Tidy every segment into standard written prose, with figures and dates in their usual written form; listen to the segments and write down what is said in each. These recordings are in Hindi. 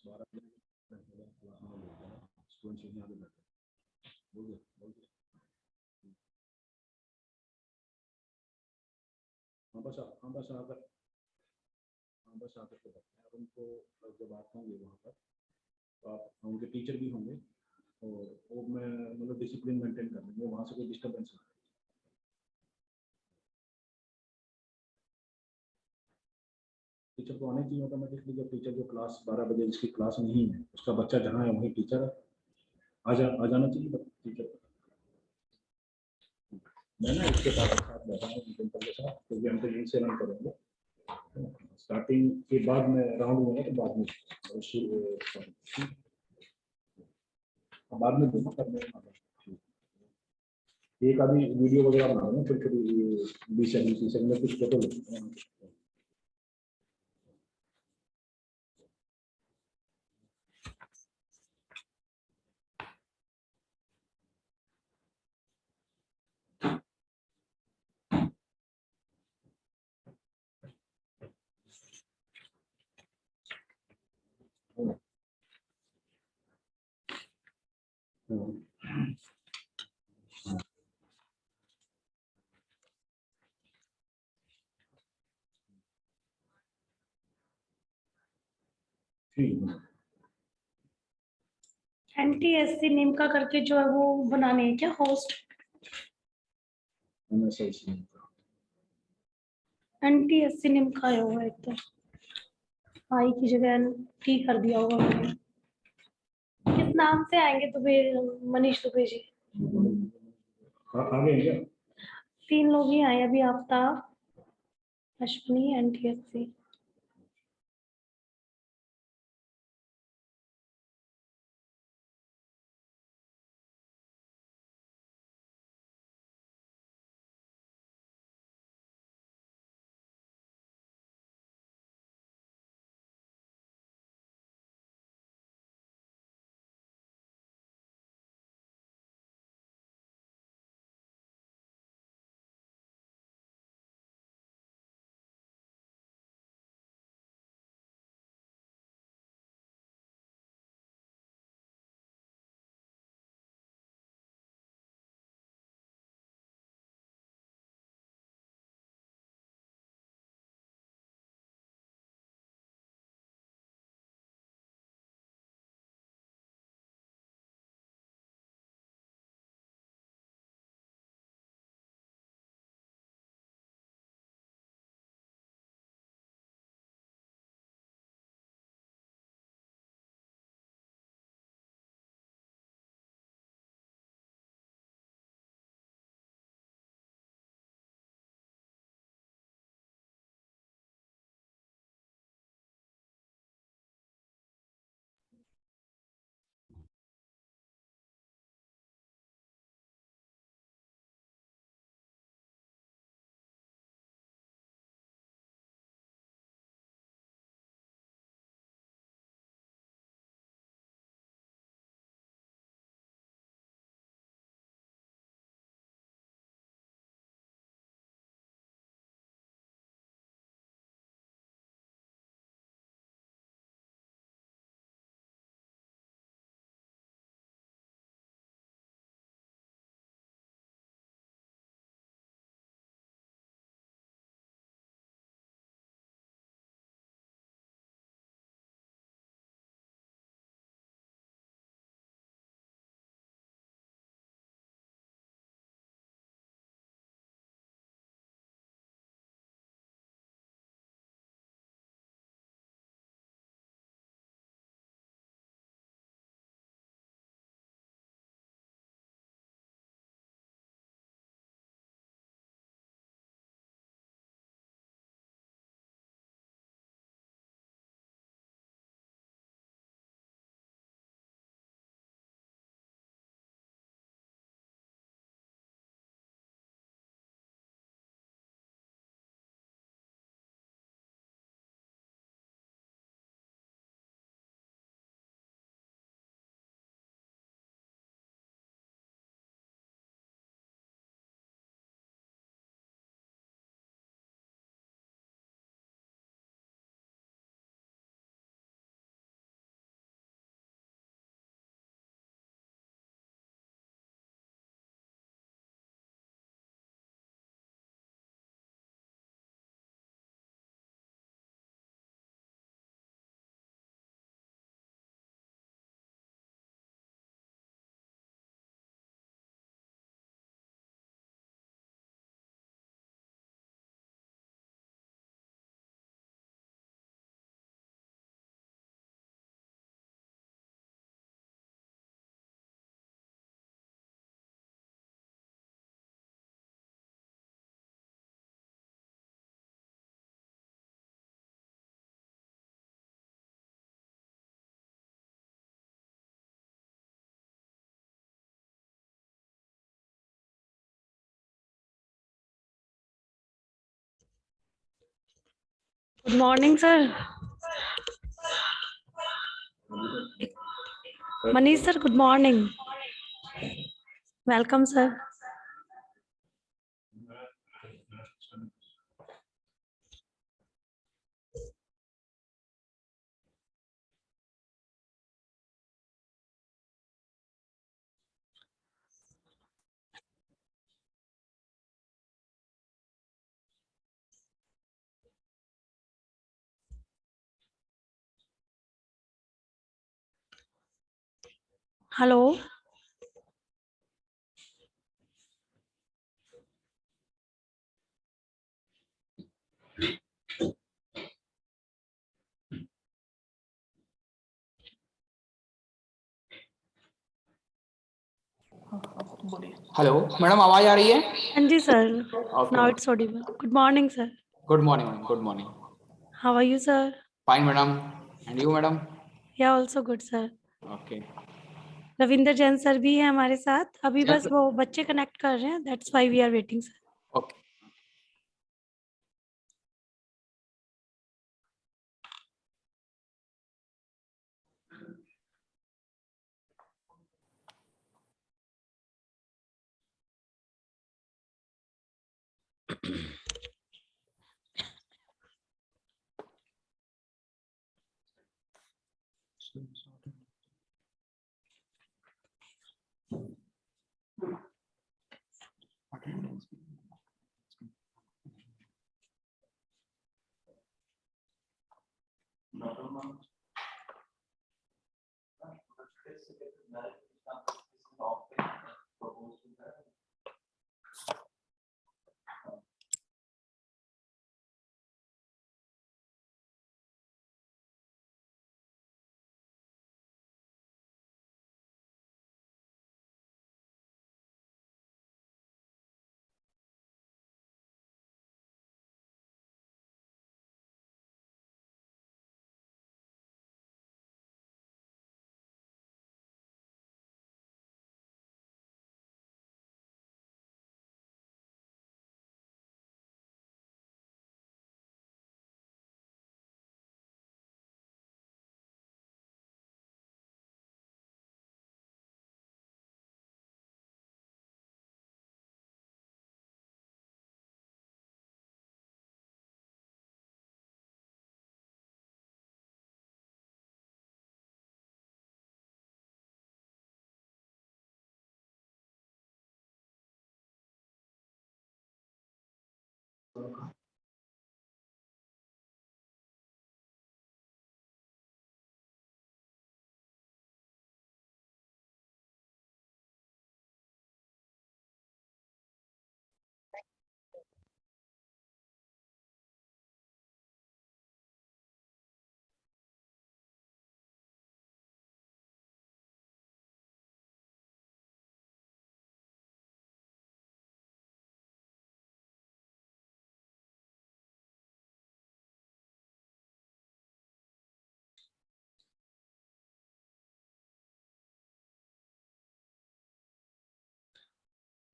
12 स्टूडेंट्स यहाँ पे बैठे बोल दे। हाँ बस हाँ बस आकर हाँ बस आकर के बैठे हैं। अब उनको जब आप होंगे वहाँ पर तो आप उनके टीचर भी होंगे और वो मैं मतलब डिसिप्लिन मेंटेन कर लेंगे, वहाँ से कोई डिस्टर्बेंस ना। टीचर को आने चाहिए ऑटोमेटिकली। जब टीचर जो क्लास 12 बजे जिसकी क्लास नहीं है उसका बच्चा जहाँ है वहीं टीचर आ जाना चाहिए टीचर। मैं ना इसके साथ बैठा हूँ प्रिंसिपल के साथ, क्योंकि हम तो यहीं से रन करेंगे। स्टार्टिंग के बाद में राउंड में तो बाद में बाद में दोनों करने एक आधी वीडियो वगैरह बना देना छोटी छोटी 20 में कुछ फोटो लेते हैं। ठीक है। NTSC निम्का करके जो है वो बनाने हैं क्या होस्ट? NTSC निम्का आया हुआ है एक तो, आई की जगह टी कर दिया होगा उन्होंने। किस नाम से आएंगे मनीष दुबे जी? आगे क्या 3 लोग ही आए अभी, Aftab, Ashwini, NTSC। Good morning, sir. Manish sir, good morning. Welcome, sir. Hello. Hello madam, आवाज आ रही है? हाँ जी, sir. Okay, Now madam. it's audible. Good morning, sir. Good morning, madam. Good morning. How are you, sir? Fine, madam. And you, madam? Yeah, also good, sir. Okay. Ravinder Jain sir भी है हमारे साथ, अभी Yes, बस sir. वो बच्चे कनेक्ट कर रहे हैं, that's why we are waiting sir. Okay.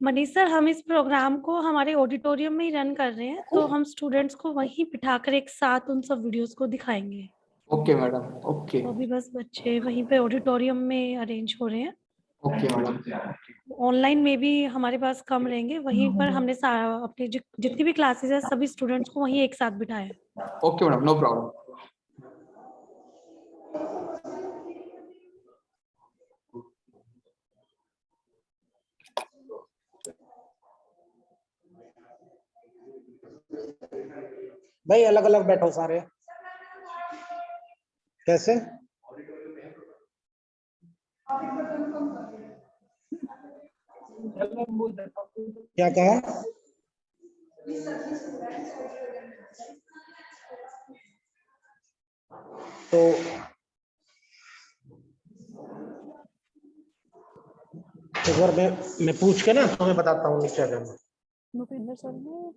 Manish sir, हम इस प्रोग्राम को हमारे ऑडिटोरियम में ही रन कर रहे हैं, तो हम स्टूडेंट्स को वहीं बिठाकर एक साथ उन सब वीडियोस को दिखाएंगे. Okay, madam. Okay. तो अभी बस बच्चे वहीं पे ऑडिटोरियम में अरेंज हो रहे हैं. Okay, madam. ऑनलाइन में भी हमारे पास कम रहेंगे, वहीं पर हमने अपने जितनी भी क्लासेस है सभी स्टूडेंट्स को वहीं एक साथ बिठाया है. Okay, madam. No problem. भाई अलग अलग बैठो सारे. कैसे? क्या कहा? तो एक बार मैं पूछ के ना तुम्हें बताता हूँ नीचे आ जाना. भूपेंद्र सर ने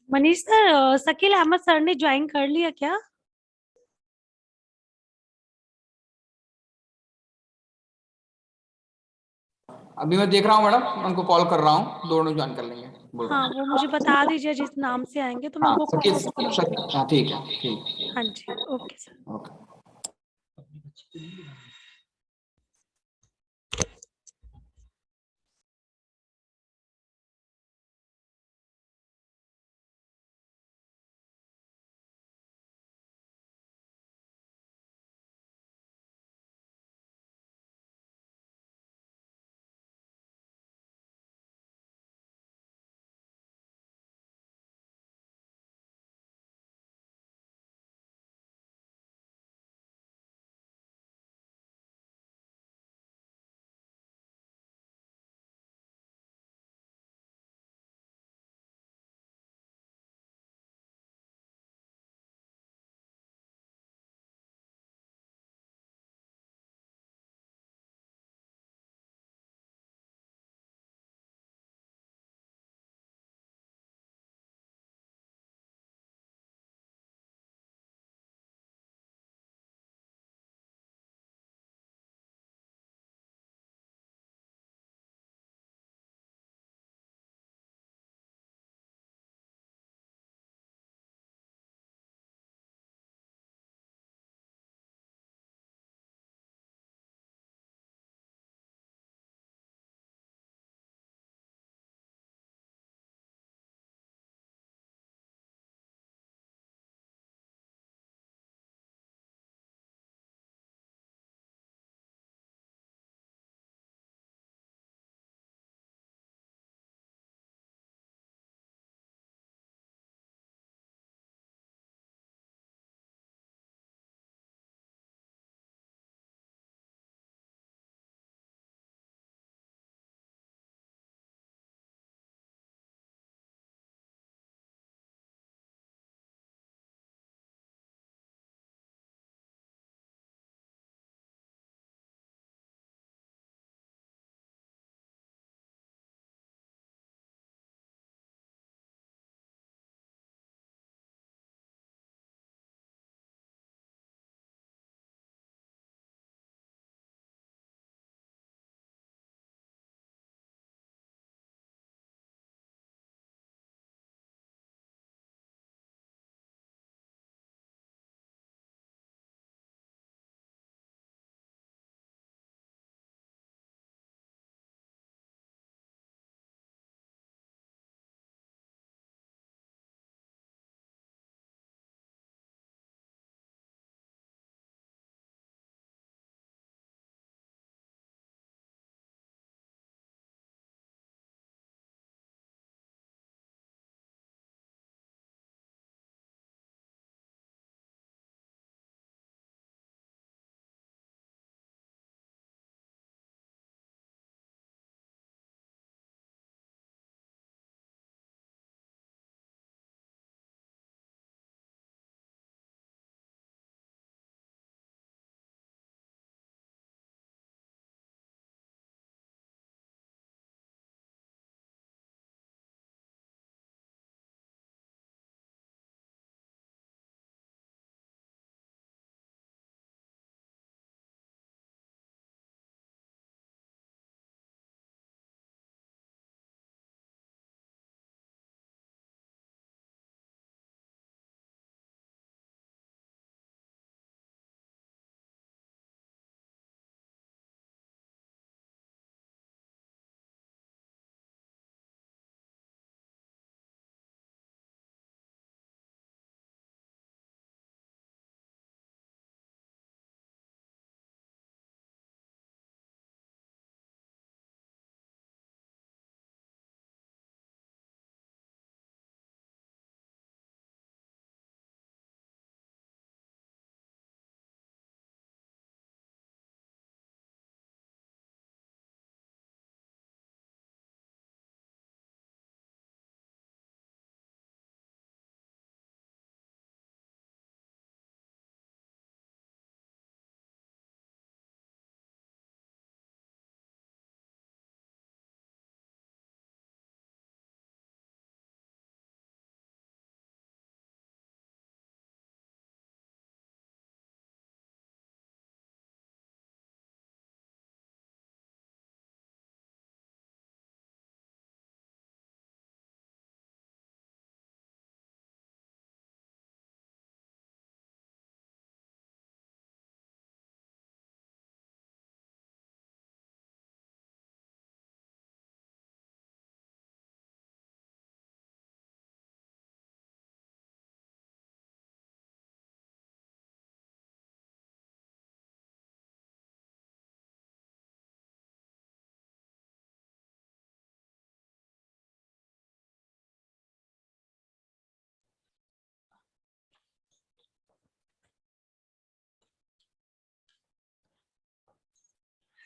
मनीष सर, शकील अहमद सर ने ज्वाइन कर लिया क्या? अभी मैं देख रहा हूँ मैडम, मैं उनको कॉल कर रहा हूँ, दोनों ज्वाइन कर लेंगे बोल रहा हाँ, हूँ। वो मुझे बता दीजिए जिस नाम से आएंगे तो मैं हाँ बुक शकील, पोस्ट करूँ। हाँ ठीक है, ठीक। हाँ जी, okay sir. Okay.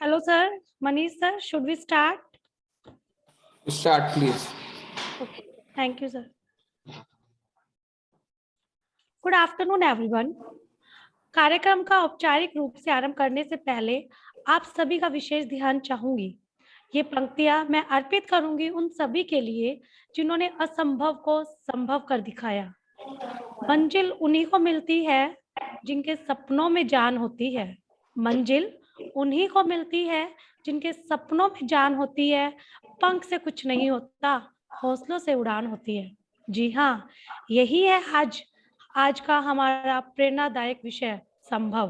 Hello, sir. Manish, sir. Should we start? Start, please. Okay. Thank you, sir. Good afternoon, everyone. कार्यक्रम का औपचारिक रूप से आरंभ करने से पहले आप सभी का विशेष ध्यान चाहूंगी। ये पंक्तियां मैं अर्पित करूंगी उन सभी के लिए जिन्होंने असंभव को संभव कर दिखाया। मंजिल उन्हीं को मिलती है जिनके सपनों में जान होती है। मंजिल उन्हीं को मिलती है जिनके सपनों में जान होती है। पंख से कुछ नहीं होता, हौसलों से उड़ान होती है। जी हाँ, यही है आज का हमारा प्रेरणादायक विषय, संभव।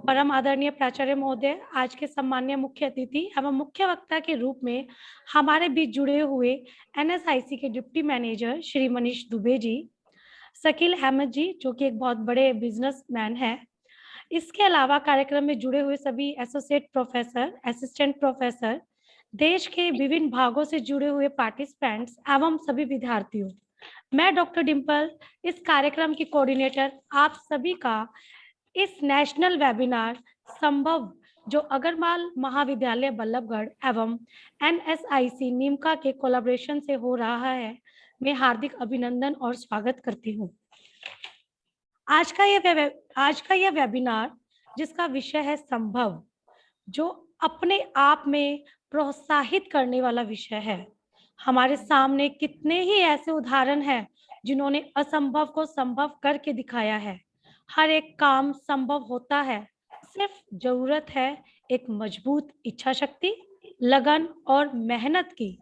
परम आदरणीय प्राचार्य महोदय, आज के सम्माननीय मुख्य अतिथि एवं मुख्य वक्ता के रूप में हमारे बीच जुड़े हुए NSIC के डिप्टी मैनेजर श्री मनीष दुबे जी, शकील अहमद जी जो कि एक बहुत बड़े बिजनेसमैन हैं। इसके अलावा कार्यक्रम में जुड़े हुए सभी एसोसिएट प्रोफेसर, असिस्टेंट प्रोफेसर, देश के विभिन्न भागों से जुड़े हुए पार्टिसिपेंट्स एवं सभी विद्यार्थियों, मैं डॉक्टर डिम्पल, इस कार्यक्रम की कोऑर्डिनेटर, आप सभी का इस नेशनल वेबिनार संभव जो अग्रवाल महाविद्यालय बल्लभगढ़ एवं NSIC नीमका के कोलैबोरेशन से हो रहा है, मैं हार्दिक अभिनंदन और स्वागत करती हूँ। आज का यह वेबिनार जिसका विषय है संभव, जो अपने आप में प्रोत्साहित करने वाला विषय है। हमारे सामने कितने ही ऐसे उदाहरण हैं जिन्होंने असंभव को संभव करके दिखाया है। हर एक काम संभव होता है, सिर्फ जरूरत है एक मजबूत इच्छा शक्ति, लगन और मेहनत की।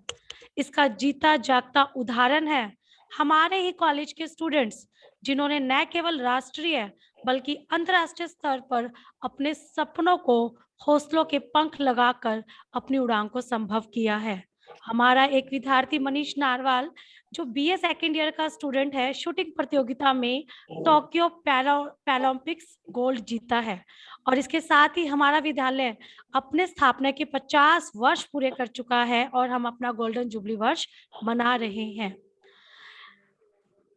इसका जीता जागता उदाहरण है हमारे ही कॉलेज के स्टूडेंट्स जिन्होंने न केवल राष्ट्रीय बल्कि अंतर्राष्ट्रीय स्तर पर अपने सपनों को हौसलों के पंख लगाकर अपनी उड़ान को संभव किया है। हमारा एक विद्यार्थी मनीष नारवाल जो BA सेकेंड ईयर का स्टूडेंट है, शूटिंग प्रतियोगिता में टोक्यो पैरालंपिक्स गोल्ड जीता है। और इसके साथ ही हमारा विद्यालय अपने स्थापना के 50 वर्ष पूरे कर चुका है और हम अपना गोल्डन जुबली वर्ष मना रहे हैं।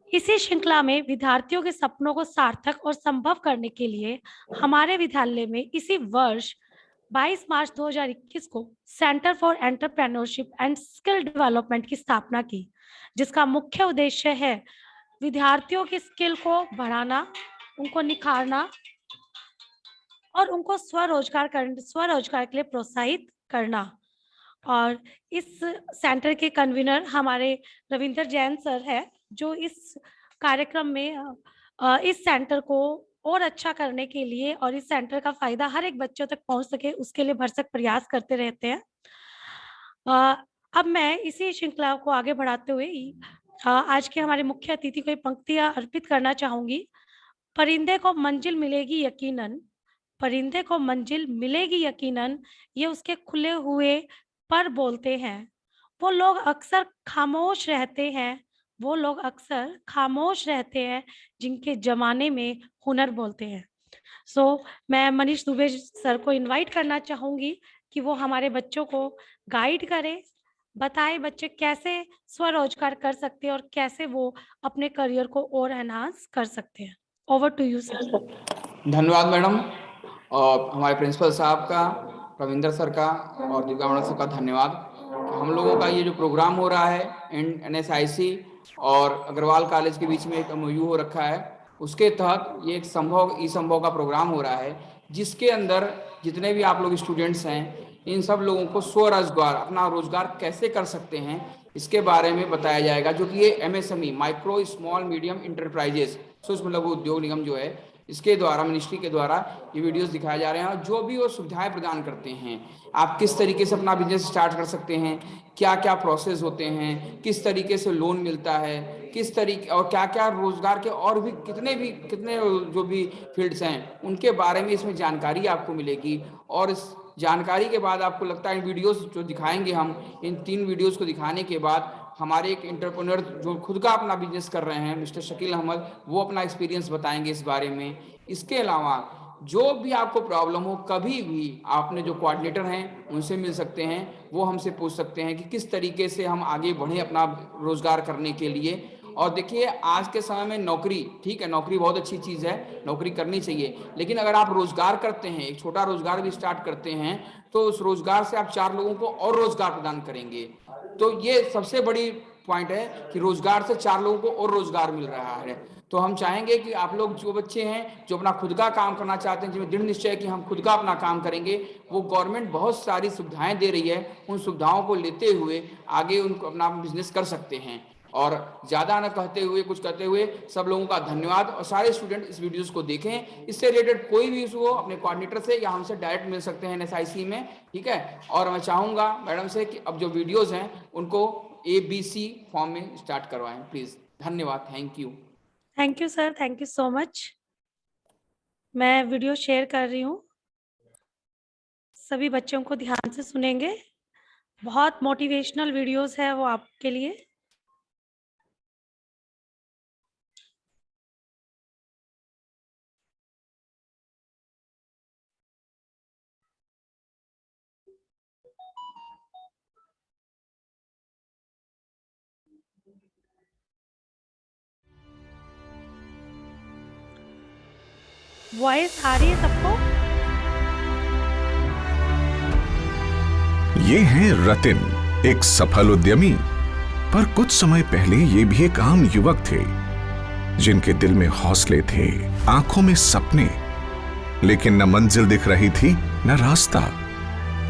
इसी श्रृंखला में विद्यार्थियों के सपनों को सार्थक और संभव करने के लिए हमारे विद्यालय में इसी वर्ष 22 मार्च 2021 को centre for entrepreneurship and skill development की स्थापना की, जिसका मुख्य उद्देश्य है विद्यार्थियों की स्किल को बढ़ाना, उनको निखारना और उनको स्वरोजगार के लिए प्रोत्साहित करना। और इस सेंटर के कन्वीनर हमारे रविंदर जैन सर है, जो इस कार्यक्रम में इस सेंटर को और अच्छा करने के लिए और इस सेंटर का फायदा हर एक बच्चों तक पहुंच सके उसके लिए भरसक प्रयास करते रहते हैं। अब मैं इसी श्रृंखला को आगे बढ़ाते हुए आज के हमारे मुख्य अतिथि को पंक्तियां अर्पित करना चाहूंगी। परिंदे को मंजिल मिलेगी यकीनन, परिंदे को मंजिल मिलेगी यकीनन, ये उसके खुले हुए पर बोलते हैं। वो लोग अक्सर खामोश रहते हैं जिनके जमाने में हुनर बोलते हैं। मैं मनीष दुबे सर को इनवाइट करना चाहूंगी कि वो हमारे बच्चों को गाइड करें, बताएं बच्चे कैसे स्वरोजगार कर सकते हैं और कैसे वो अपने करियर को और एनहांस कर सकते हैं। Over to you sir. धन्यवाद मैडम, और हमारे प्रिंसिपल साहब का, रविंदर सर का और दुर्गा मैडम सर का धन्यवाद। हम लोगों का ये जो प्रोग्राम हो रहा है NSIC और अग्रवाल कॉलेज के बीच में एक MOU हो रखा है, उसके तहत ये एक संभव का प्रोग्राम हो रहा है, जिसके अंदर जितने भी आप लोग स्टूडेंट्स हैं, इन सब लोगों को स्वरोजगार, अपना रोजगार कैसे कर सकते हैं इसके बारे में बताया जाएगा। जो कि ये MSME, micro small medium enterprises, सूक्ष्म लघु उद्योग निगम जो है, इसके द्वारा, मिनिस्ट्री के द्वारा ये वीडियोस दिखाए जा रहे हैं। और जो भी वो सुविधाएं प्रदान करते हैं, आप किस तरीके से अपना बिजनेस स्टार्ट कर सकते हैं, क्या क्या प्रोसेस होते हैं, किस तरीके से लोन मिलता है, किस तरीके और क्या क्या रोजगार के और भी कितने जो भी फील्ड्स हैं, उनके बारे में इसमें जानकारी आपको मिलेगी। और इस जानकारी के बाद आपको लगता है वीडियोस जो दिखाएंगे हम, इन 3 वीडियोस को दिखाने के बाद हमारे एक एंटरप्रेन्योर जो खुद का अपना बिजनेस कर रहे हैं, मिस्टर शकील अहमद, वो अपना एक्सपीरियंस बताएंगे इस बारे में। इसके अलावा जो भी आपको प्रॉब्लम हो, कभी भी आपने जो कोऑर्डिनेटर हैं उनसे मिल सकते हैं, वो हमसे पूछ सकते हैं कि किस तरीके से हम आगे बढ़ें अपना रोजगार करने के लिए। और देखिए आज के समय में नौकरी, ठीक है, नौकरी बहुत अच्छी चीज़ है, नौकरी करनी चाहिए, लेकिन अगर आप रोजगार करते हैं, एक छोटा रोजगार भी स्टार्ट करते हैं, तो उस रोजगार से आप 4 लोगों को और रोजगार प्रदान करेंगे। तो ये सबसे बड़ी पॉइंट है कि रोजगार से 4 लोगों को और रोजगार मिल रहा है। तो हम चाहेंगे कि आप लोग जो बच्चे हैं जो अपना खुद का काम करना चाहते हैं, जिनमें दृढ़ निश्चय है कि हम खुद का अपना काम करेंगे, वो गवर्नमेंट बहुत सारी सुविधाएं दे रही है, उन सुविधाओं को लेते हुए आगे उनको अपना बिजनेस कर सकते हैं। और ज़्यादा न कहते हुए, कुछ कहते हुए, सब लोगों का धन्यवाद। और सारे स्टूडेंट इस वीडियोस को देखें, इससे रिलेटेड कोई भी इशू हो अपने कोऑर्डिनेटर से या हमसे डायरेक्ट मिल सकते हैं NSIC में, ठीक है। और मैं चाहूँगा मैडम से कि अब जो वीडियोज़ हैं उनको ABC फॉर्म में स्टार्ट करवाएं प्लीज़। धन्यवाद, thank you sir, thank you so much. मैं वीडियो शेयर कर रही हूँ, सभी बच्चों को ध्यान से सुनेंगे, बहुत मोटिवेशनल वीडियोस है वो आपके लिए। वॉइस आ रही है सबको? ये हैं रतिन, एक सफल उद्यमी, पर कुछ समय पहले ये भी एक आम युवक थे जिनके दिल में हौसले थे, आंखों में सपने, लेकिन न मंजिल दिख रही थी न रास्ता।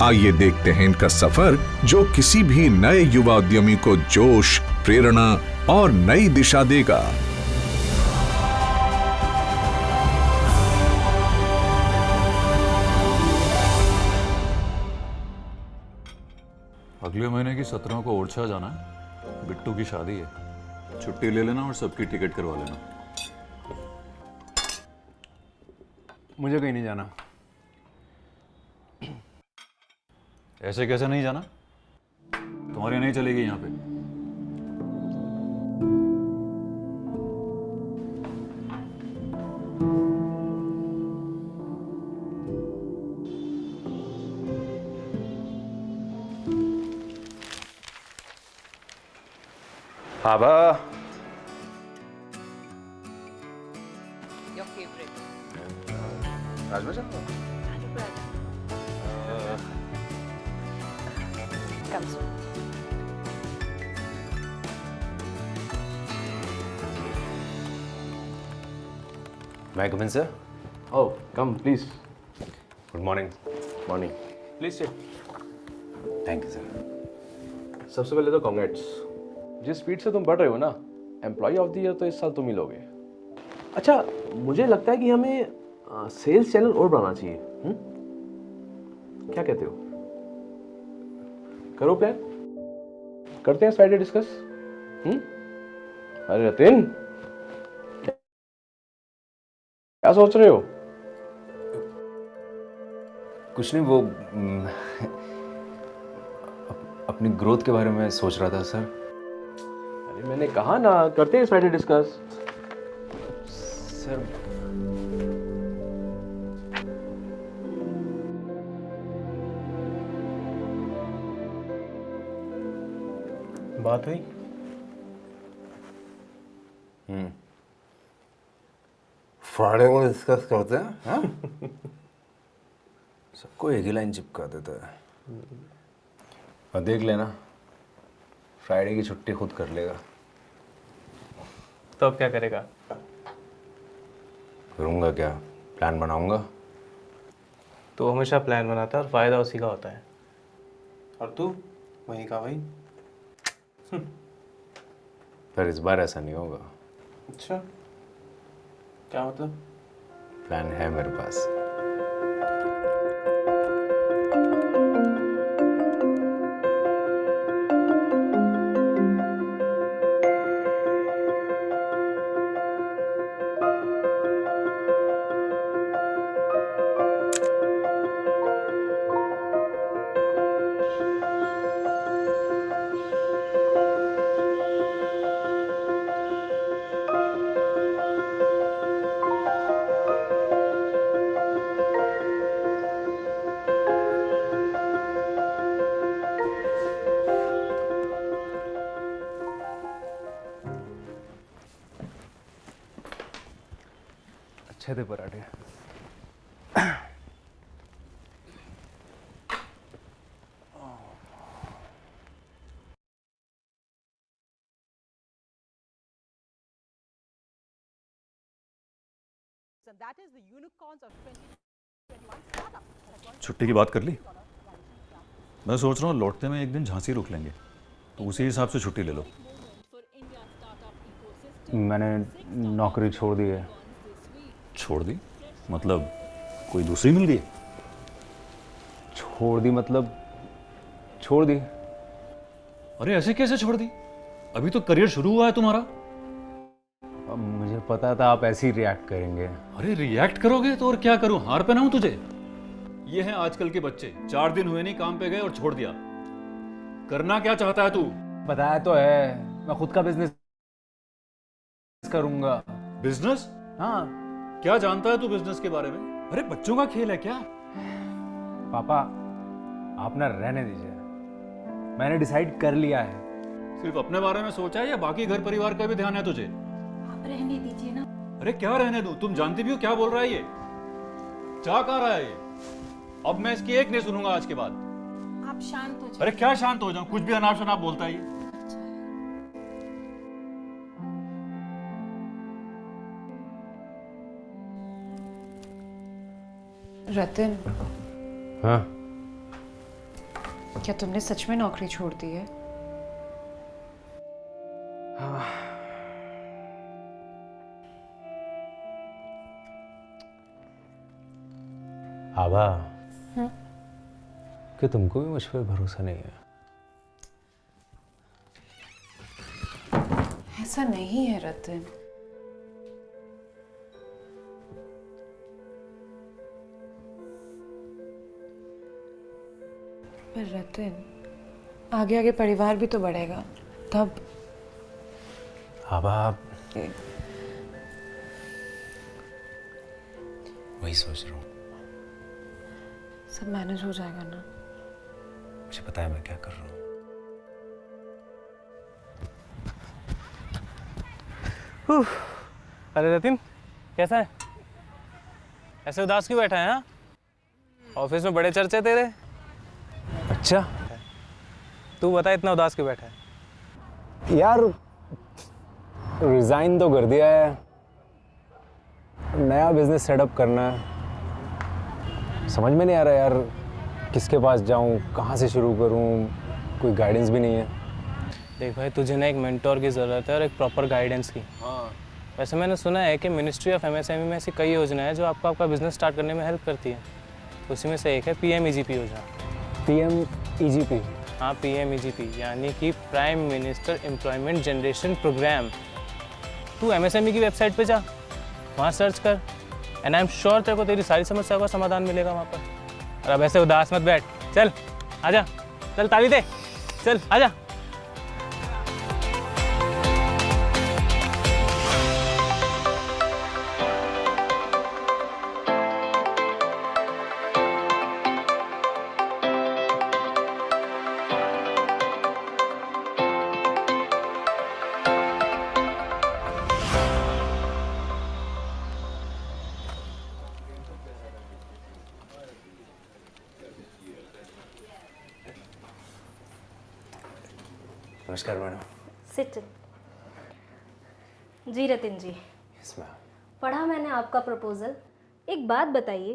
आइए देखते हैं इनका सफर, जो किसी भी नए युवा उद्यमी को जोश, प्रेरणा और नई दिशा देगा। अगले महीने की 17 को ओरछा जाना है, बिट्टू की शादी है, छुट्टी ले लेना और सबकी टिकट करवा लेना। मुझे कहीं नहीं जाना। ऐसे कैसे नहीं जाना? तुम्हारी नहीं चलेगी यहाँ पे। आभा, Your favorite. राजमा चावल। Come soon. May I come in, sir? Oh, come, please. Good morning. Morning. Please sit. Thank you, sir. सबसे पहले तो कॉन्ग्रेट्स, जिस स्पीड से तुम बढ़ रहे हो ना, एम्प्लॉय ऑफ द ईयर तो इस साल तुम ही लोगे। अच्छा, मुझे लगता है कि हमें सेल्स चैनल और बढ़ाना चाहिए। क्या कहते हो? करो प्लान, करते हैं फ्राइडे डिस्कस। अरे रतिन, क्या सोच रहे हो? कुछ नहीं, वो अपनी ग्रोथ के बारे में सोच रहा था, सर। अरे मैंने कहा ना, करते हैं फ्राइडे डिस्कस। सर, बात हुई? फ्राइडे को डिस्कस करते हैं। हाँ? सबको एक ही लाइन चिपका देता है। और देख लेना, फ्राइडे की छुट्टी खुद कर लेगा। तो अब क्या करेगा? करूँगा क्या, प्लान बनाऊंगा। तो हमेशा प्लान बनाता है और फायदा उसी का होता है। और तू वहीं का वहीं। पर इस बार ऐसा नहीं होगा। अच्छा, क्या मतलब? प्लान है मेरे पास। अच्छे थे पराठे। छुट्टी की बात कर ली? मैं सोच रहा हूँ लौटते में एक दिन झांसी रुक लेंगे, तो उसी हिसाब से छुट्टी ले लो। मैंने नौकरी छोड़ दी है। छोड़ दी? मतलब कोई दूसरी मिल गई? छोड़ दी मतलब छोड़ दी। अरे ऐसे कैसे छोड़ दी? अभी तो करियर शुरू हुआ है तुम्हारा। अब मुझे पता था आप ऐसे ही रिएक्ट करेंगे। अरे रिएक्ट करोगे तो और क्या करूं, हार पहनाऊं तुझे? ये हैं आजकल के बच्चे, 4 दिन हुए नहीं काम पे गए और छोड़ दिया। करना क्या चाहता है तू? बताया तो है, मैं खुद का बिजनेस करूंगा। बिजनेस? हाँ। क्या जानता है तू बिजनेस के बारे में? अरे बच्चों का खेल है क्या? पापा आप ना रहने दीजिए, मैंने डिसाइड कर लिया है। सिर्फ अपने बारे में सोचा है या बाकी घर परिवार का भी ध्यान है तुझे? आप रहने दीजिए ना। अरे क्या रहने दूं? तुम जानती भी हो क्या बोल रहा है ये? क्या कह रहा है ये? अब मैं इसकी एक नहीं सुनूंगा आज के बाद। आप शांत हो जाइए। अरे क्या शांत हो जाऊं? कुछ भी अनाप शनाप बोलता है ये। रतन, हाँ क्या तुमने सच में नौकरी छोड़ दी है? हाँ। आभा, कि तुमको भी मुझ पर भरोसा नहीं है? ऐसा नहीं है रतन। पर रतन, आगे आगे परिवार भी तो बढ़ेगा, तब। आभा, वही सोच रहा हूँ। सब मैनेज हो जाएगा ना? मुझे पता है मैं क्या कर रहा हूँ। अरे रतिन, कैसा है? ऐसे उदास क्यों बैठा है? हाँ, ऑफिस में बड़े चर्चे तेरे। अच्छा, तू बता इतना उदास क्यों बैठा है? यार रिजाइन तो कर दिया है, नया बिजनेस सेटअप करना है। समझ में नहीं आ रहा यार, किसके पास जाऊं, कहाँ से शुरू करूं, कोई गाइडेंस भी नहीं है। देख भाई, तुझे ना एक मेंटोर की ज़रूरत है और एक प्रॉपर गाइडेंस की। हाँ। वैसे मैंने सुना है कि मिनिस्ट्री ऑफ एमएसएमई में ऐसी कई योजनाएं हैं जो आपको आपका बिजनेस स्टार्ट करने में हेल्प करती है। उसी में से एक है PMEGP योजना। PMEGP? हाँ, PMEGP यानी कि prime minister employment generation program. तू MSME की वेबसाइट पे जा, वहाँ सर्च कर, एंड आई एम श्योर तेरे को तेरी सारी समस्याओं का समाधान मिलेगा वहाँ पर। और अब ऐसे उदास मत बैठ, चल आजा, चल ताली दे, चल आजा। नमस्कार मैडम। सिट। जी रतिन जी, यस मैम। पढ़ा मैंने आपका प्रपोजल। एक बात बताइए,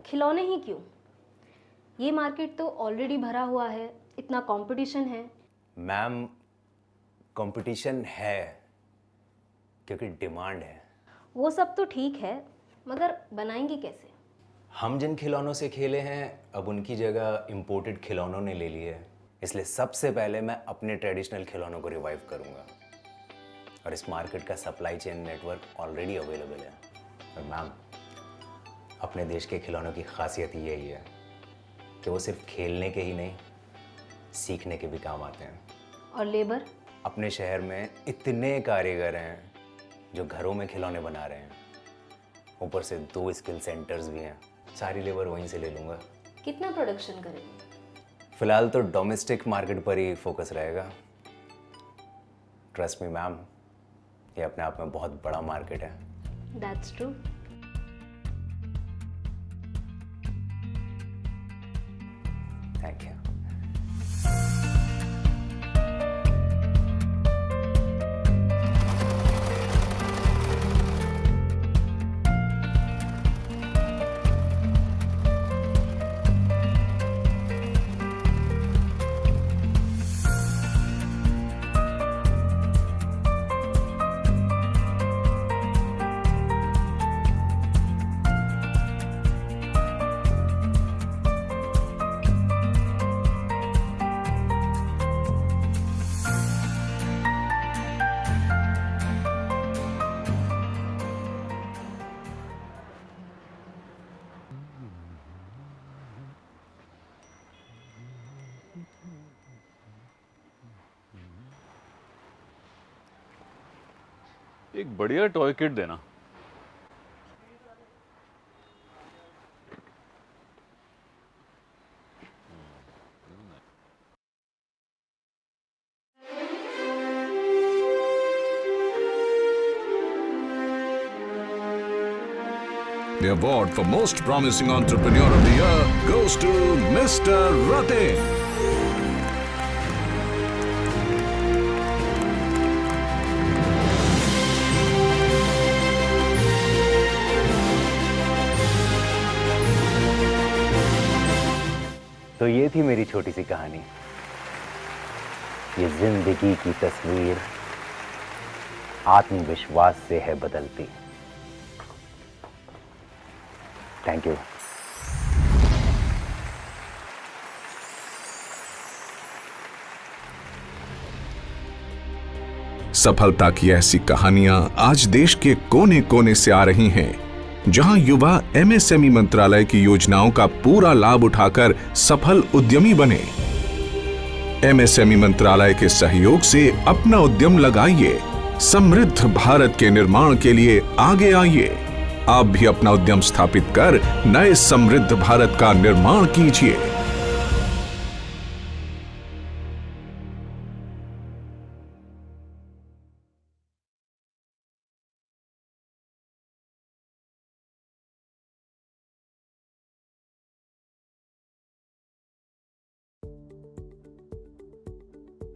खिलौने ही क्यों? ये मार्केट तो ऑलरेडी भरा हुआ है, इतना कंपटीशन है। मैम, कंपटीशन है क्योंकि डिमांड है। वो सब तो ठीक है, मगर बनाएंगे कैसे? हम जिन खिलौनों से खेले हैं अब उनकी जगह इंपोर्टेड खिलौनों ने ले ली है, इसलिए सबसे पहले मैं अपने ट्रेडिशनल खिलौनों को रिवाइव करूंगा। और इस मार्केट का supply chain network already available है। और मैम, अपने देश के खिलौनों की खासियत यही है कि वो सिर्फ खेलने के ही नहीं, सीखने के भी काम आते हैं। और लेबर? अपने शहर में इतने कारीगर हैं जो घरों में खिलौने बना रहे हैं, ऊपर से 2 स्किल सेंटर्स भी हैं। सारी लेबर वहीं से ले लूँगा। कितना प्रोडक्शन करेंगे? फिलहाल तो डोमेस्टिक मार्केट पर ही फोकस रहेगा। ट्रस्ट मी मैम, ये अपने आप में बहुत बड़ा मार्केट है। That's true. Thank you. एक बढ़िया टॉय किट देना। The award for Most Promising Entrepreneur of the Year goes to Mr. Ratin. तो ये थी मेरी छोटी सी कहानी। ये जिंदगी की तस्वीर आत्मविश्वास से है बदलती। Thank you. सफलता की ऐसी कहानियां आज देश के कोने कोने से आ रही हैं, जहां युवा एमएसएमई मंत्रालय की योजनाओं का पूरा लाभ उठाकर सफल उद्यमी बने। एमएसएमई मंत्रालय के सहयोग से अपना उद्यम लगाइए, समृद्ध भारत के निर्माण के लिए आगे आइए। आप भी अपना उद्यम स्थापित कर नए समृद्ध भारत का निर्माण कीजिए।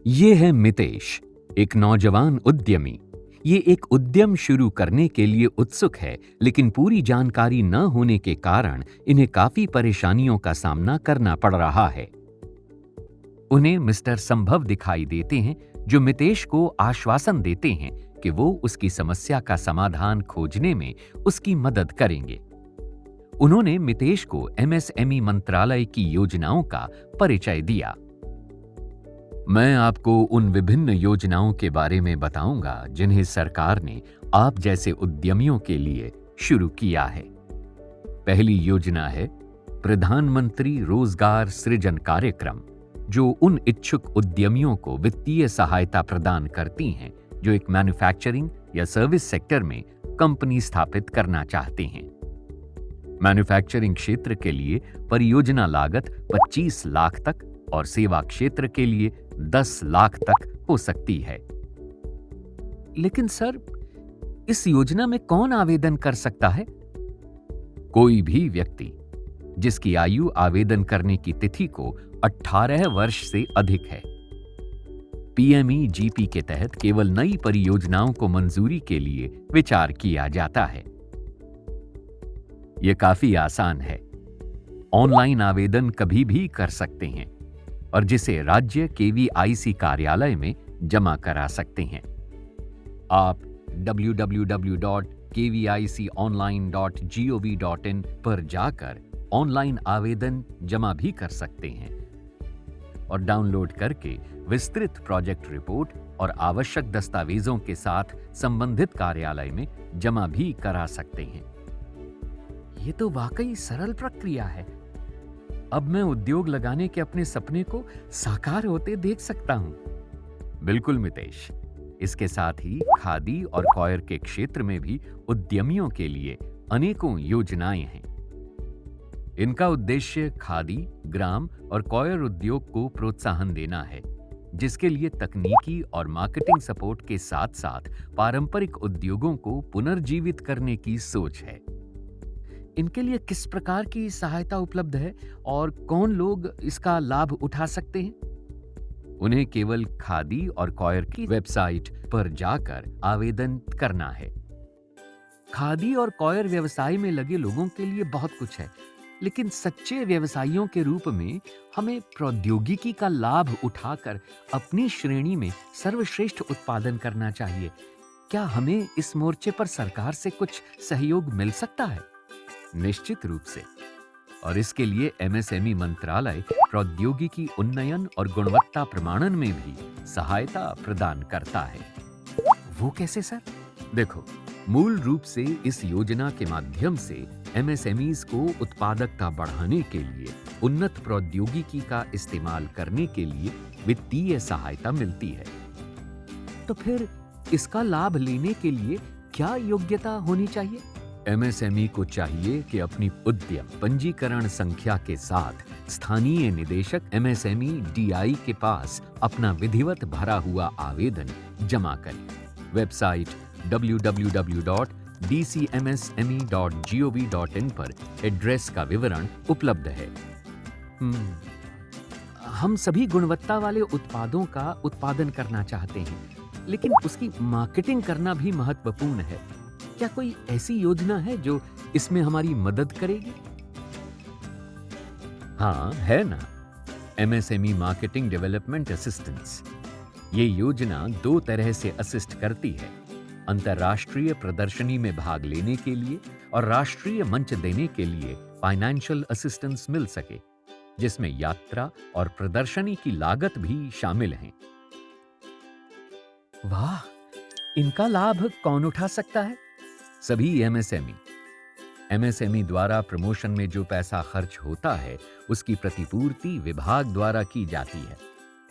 ये है मितेश, एक नौजवान उद्यमी। ये एक उद्यम शुरू करने के लिए उत्सुक है, लेकिन पूरी जानकारी न होने के कारण इन्हें काफी परेशानियों का सामना करना पड़ रहा है। उन्हें मिस्टर संभव दिखाई देते हैं, जो मितेश को आश्वासन देते हैं कि वो उसकी समस्या का समाधान खोजने में उसकी मदद करेंगे। उन्होंने मितेश को एमएसएमई मंत्रालय की योजनाओं का परिचय दिया। मैं आपको उन विभिन्न योजनाओं के बारे में बताऊंगा जिन्हें सरकार ने आप जैसे उद्यमियों के लिए शुरू किया है। पहली योजना है प्रधानमंत्री रोजगार सृजन कार्यक्रम, जो उन इच्छुक उद्यमियों को वित्तीय सहायता प्रदान करती हैं जो एक मैन्युफैक्चरिंग या सर्विस सेक्टर में कंपनी स्थापित करना चाहते हैं। मैन्युफैक्चरिंग क्षेत्र के लिए परियोजना लागत 25 लाख तक और सेवा क्षेत्र के लिए 10 लाख तक हो सकती है। लेकिन सर, इस योजना में कौन आवेदन कर सकता है? कोई भी व्यक्ति जिसकी आयु आवेदन करने की तिथि को 18 वर्ष से अधिक है। पीएमईजीपी के तहत केवल नई परियोजनाओं को मंजूरी के लिए विचार किया जाता है। यह काफी आसान है। ऑनलाइन आवेदन कभी भी कर सकते हैं और जिसे राज्य केवीआईसी कार्यालय में जमा करा सकते हैं। आप www.kviconline.gov.in पर जाकर ऑनलाइन आवेदन जमा भी कर सकते हैं और डाउनलोड करके विस्तृत प्रोजेक्ट रिपोर्ट और आवश्यक दस्तावेजों के साथ संबंधित कार्यालय में जमा भी करा सकते हैं। ये तो वाकई सरल प्रक्रिया है। अब मैं उद्योग लगाने के अपने सपने को साकार होते देख सकता हूं। बिल्कुल मितेश, इसके साथ ही खादी और कॉयर के क्षेत्र में भी उद्यमियों के लिए अनेकों योजनाएं हैं। इनका उद्देश्य खादी, ग्राम और कॉयर उद्योग को प्रोत्साहन देना है, जिसके लिए तकनीकी और मार्केटिंग सपोर्ट के साथ साथ पारंपरिक उद्योगों को पुनर्जीवित करने की सोच है। इनके लिए किस प्रकार की सहायता उपलब्ध है और कौन लोग इसका लाभ उठा सकते हैं? उन्हें केवल खादी और कॉयर की वेबसाइट पर जाकर आवेदन करना है। खादी और कॉयर व्यवसाय में लगे लोगों के लिए बहुत कुछ है, लेकिन सच्चे व्यवसायियों के रूप में हमें प्रौद्योगिकी का लाभ उठाकर अपनी श्रेणी में सर्वश्रेष्ठ उत्पादन करना चाहिए। क्या हमें इस मोर्चे पर सरकार से कुछ सहयोग मिल सकता है? निश्चित रूप से। और इसके लिए एमएसएमई मंत्रालय प्रौद्योगिकी उन्नयन और गुणवत्ता प्रमाणन में भी सहायता प्रदान करता है। वो कैसे सर? देखो, मूल रूप से इस योजना के माध्यम से एमएसएमईज को उत्पादकता बढ़ाने के लिए उन्नत प्रौद्योगिकी का इस्तेमाल करने के लिए वित्तीय सहायता मिलती है। तो फिर इसका लाभ लेने के लिए क्या योग्यता होनी चाहिए? एमएसएमई को चाहिए कि अपनी उद्यम पंजीकरण संख्या के साथ स्थानीय निदेशक एमएसएमई डीआई के पास अपना विधिवत भरा हुआ आवेदन जमा करें। वेबसाइट www.dcmsme.gov.in पर एड्रेस का विवरण उपलब्ध है। हम सभी गुणवत्ता वाले उत्पादों का उत्पादन करना चाहते हैं, लेकिन उसकी मार्केटिंग करना भी महत्वपूर्ण है। क्या कोई ऐसी योजना है जो इसमें हमारी मदद करेगी? हाँ, है ना, एमएसएमई मार्केटिंग डेवलपमेंट असिस्टेंस। ये योजना 2 तरह से असिस्ट करती है। अंतर्राष्ट्रीय प्रदर्शनी में भाग लेने के लिए और राष्ट्रीय मंच देने के लिए फाइनेंशियल असिस्टेंस मिल सके, जिसमें यात्रा और प्रदर्शनी की लागत भी शामिल है। वाह, इनका लाभ कौन उठा सकता है? सभी एमएसएमई। एमएसएमई द्वारा प्रमोशन में जो पैसा खर्च होता है, उसकी प्रतिपूर्ति विभाग द्वारा की जाती है।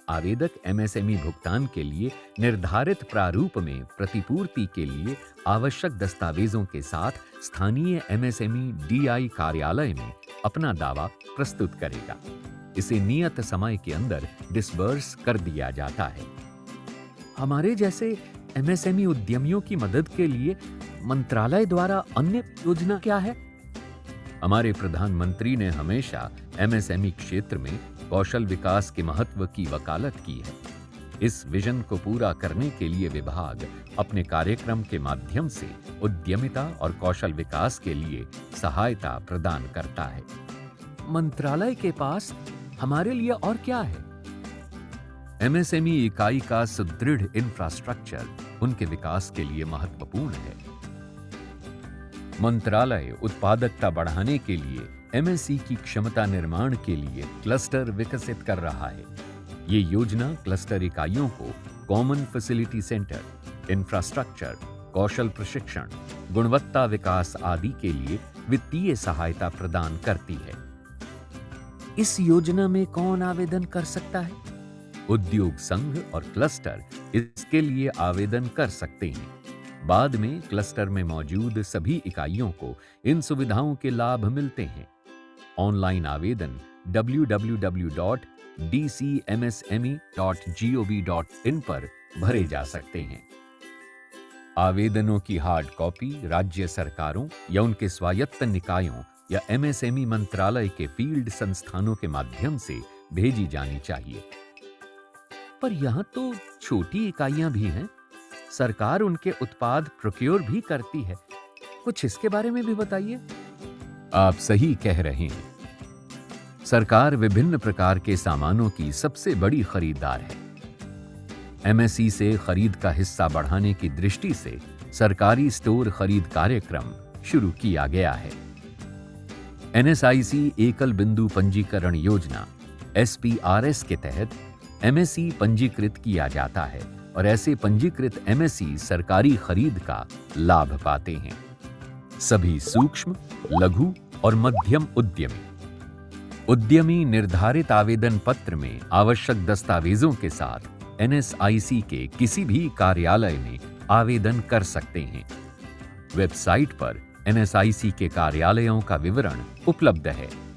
आवेदक एमएसएमई भुगतान के लिए निर्धारित प्रारूप में प्रतिपूर्ति के लिए आवश्यक दस्तावेजों के साथ स्थानीय एमएसएमई डीआई कार्यालय में अपना दावा प्रस्तुत करेगा। इसे नियत समय के अंदर डिसबर्स कर दिया जाता है। हमारे जैसे एमएसएमई उद्यमियों की मदद के लिए मंत्रालय द्वारा अन्य योजना क्या है? हमारे प्रधानमंत्री ने हमेशा एमएसएमई क्षेत्र में कौशल विकास के महत्व की वकालत की है। इस विजन को पूरा करने के लिए विभाग अपने कार्यक्रम के माध्यम से उद्यमिता और कौशल विकास के लिए सहायता प्रदान करता है। मंत्रालय के पास हमारे लिए और क्या है? एमएसएमई इकाई का सुदृढ़ इंफ्रास्ट्रक्चर उनके विकास के लिए महत्वपूर्ण है। मंत्रालय उत्पादकता बढ़ाने के लिए एमएसई की क्षमता निर्माण के लिए क्लस्टर विकसित कर रहा है। ये योजना क्लस्टर इकाइयों को कॉमन फैसिलिटी सेंटर, इंफ्रास्ट्रक्चर, कौशल प्रशिक्षण, गुणवत्ता विकास आदि के लिए वित्तीय सहायता प्रदान करती है। इस योजना में कौन आवेदन कर सकता है? उद्योग संघ और क्लस्टर इसके लिए आवेदन कर सकते हैं। बाद में क्लस्टर में मौजूद सभी इकाइयों को इन सुविधाओं के लाभ मिलते हैं। ऑनलाइन आवेदन www.dcmsme.gov.in पर भरे जा सकते हैं। आवेदनों की हार्ड कॉपी राज्य सरकारों या उनके स्वायत्त निकायों या एमएसएमई मंत्रालय के फील्ड संस्थानों के माध्यम से भेजी जानी चाहिए। पर यहां तो छोटी इकाइयां भी हैं। सरकार उनके उत्पाद प्रोक्योर भी करती है। कुछ इसके बारे में भी बताइए। आप सही कह रहे हैं। सरकार विभिन्न प्रकार के सामानों की सबसे बड़ी खरीदार है। एमएसई से खरीद का हिस्सा बढ़ाने की दृष्टि से सरकारी स्टोर खरीद कार्यक्रम शुरू किया गया है। एनएसआईसी एकल बिंदु पंजीकरण योजना SPRS के तहत एमएसई पंजीकृत किया जाता है और ऐसे पंजीकृत एमएसई सरकारी खरीद का लाभ पाते हैं। सभी सूक्ष्म, लघु और मध्यम उद्यमी निर्धारित आवेदन पत्र में आवश्यक दस्तावेजों के साथ एनएसआईसी के किसी भी कार्यालय में आवेदन कर सकते हैं। वेबसाइट पर एनएसआईसी के कार्यालयों का विवरण उपलब्ध है।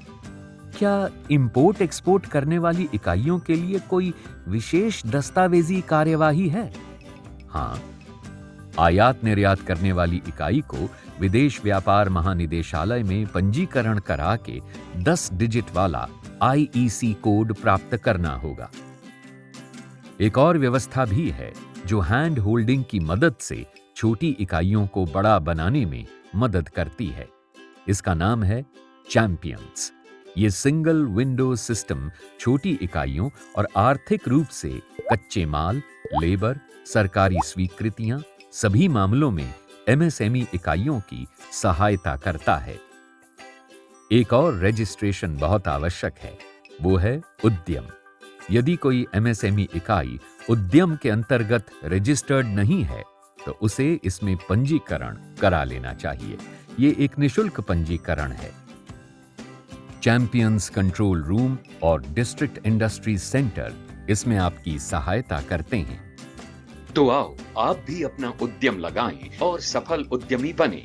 क्या इंपोर्ट एक्सपोर्ट करने वाली इकाइयों के लिए कोई विशेष दस्तावेजी कार्यवाही है? हाँ, आयात निर्यात करने वाली इकाई को विदेश व्यापार महानिदेशालय में पंजीकरण करा के 10 डिजिट वाला IEC कोड प्राप्त करना होगा। एक और व्यवस्था भी है जो हैंड होल्डिंग की मदद से छोटी इकाइयों को बड़ा बनाने में मदद करती है। इसका नाम है चैंपियंस। ये सिंगल विंडो सिस्टम छोटी इकाइयों और आर्थिक रूप से कच्चे माल, लेबर, सरकारी स्वीकृतियां सभी मामलों में MSME इकाइयों की सहायता करता है। एक और रजिस्ट्रेशन बहुत आवश्यक है, वो है उद्यम। यदि कोई MSME इकाई उद्यम के अंतर्गत रजिस्टर्ड नहीं है तो उसे इसमें पंजीकरण करा लेना चाहिए। ये एक निशुल्क पंजीकरण है। चैंपियंस कंट्रोल रूम और डिस्ट्रिक्ट इंडस्ट्री सेंटर इसमें आपकी सहायता करते हैं। तो आओ आप भी अपना उद्यम लगाएं और सफल उद्यमी बने।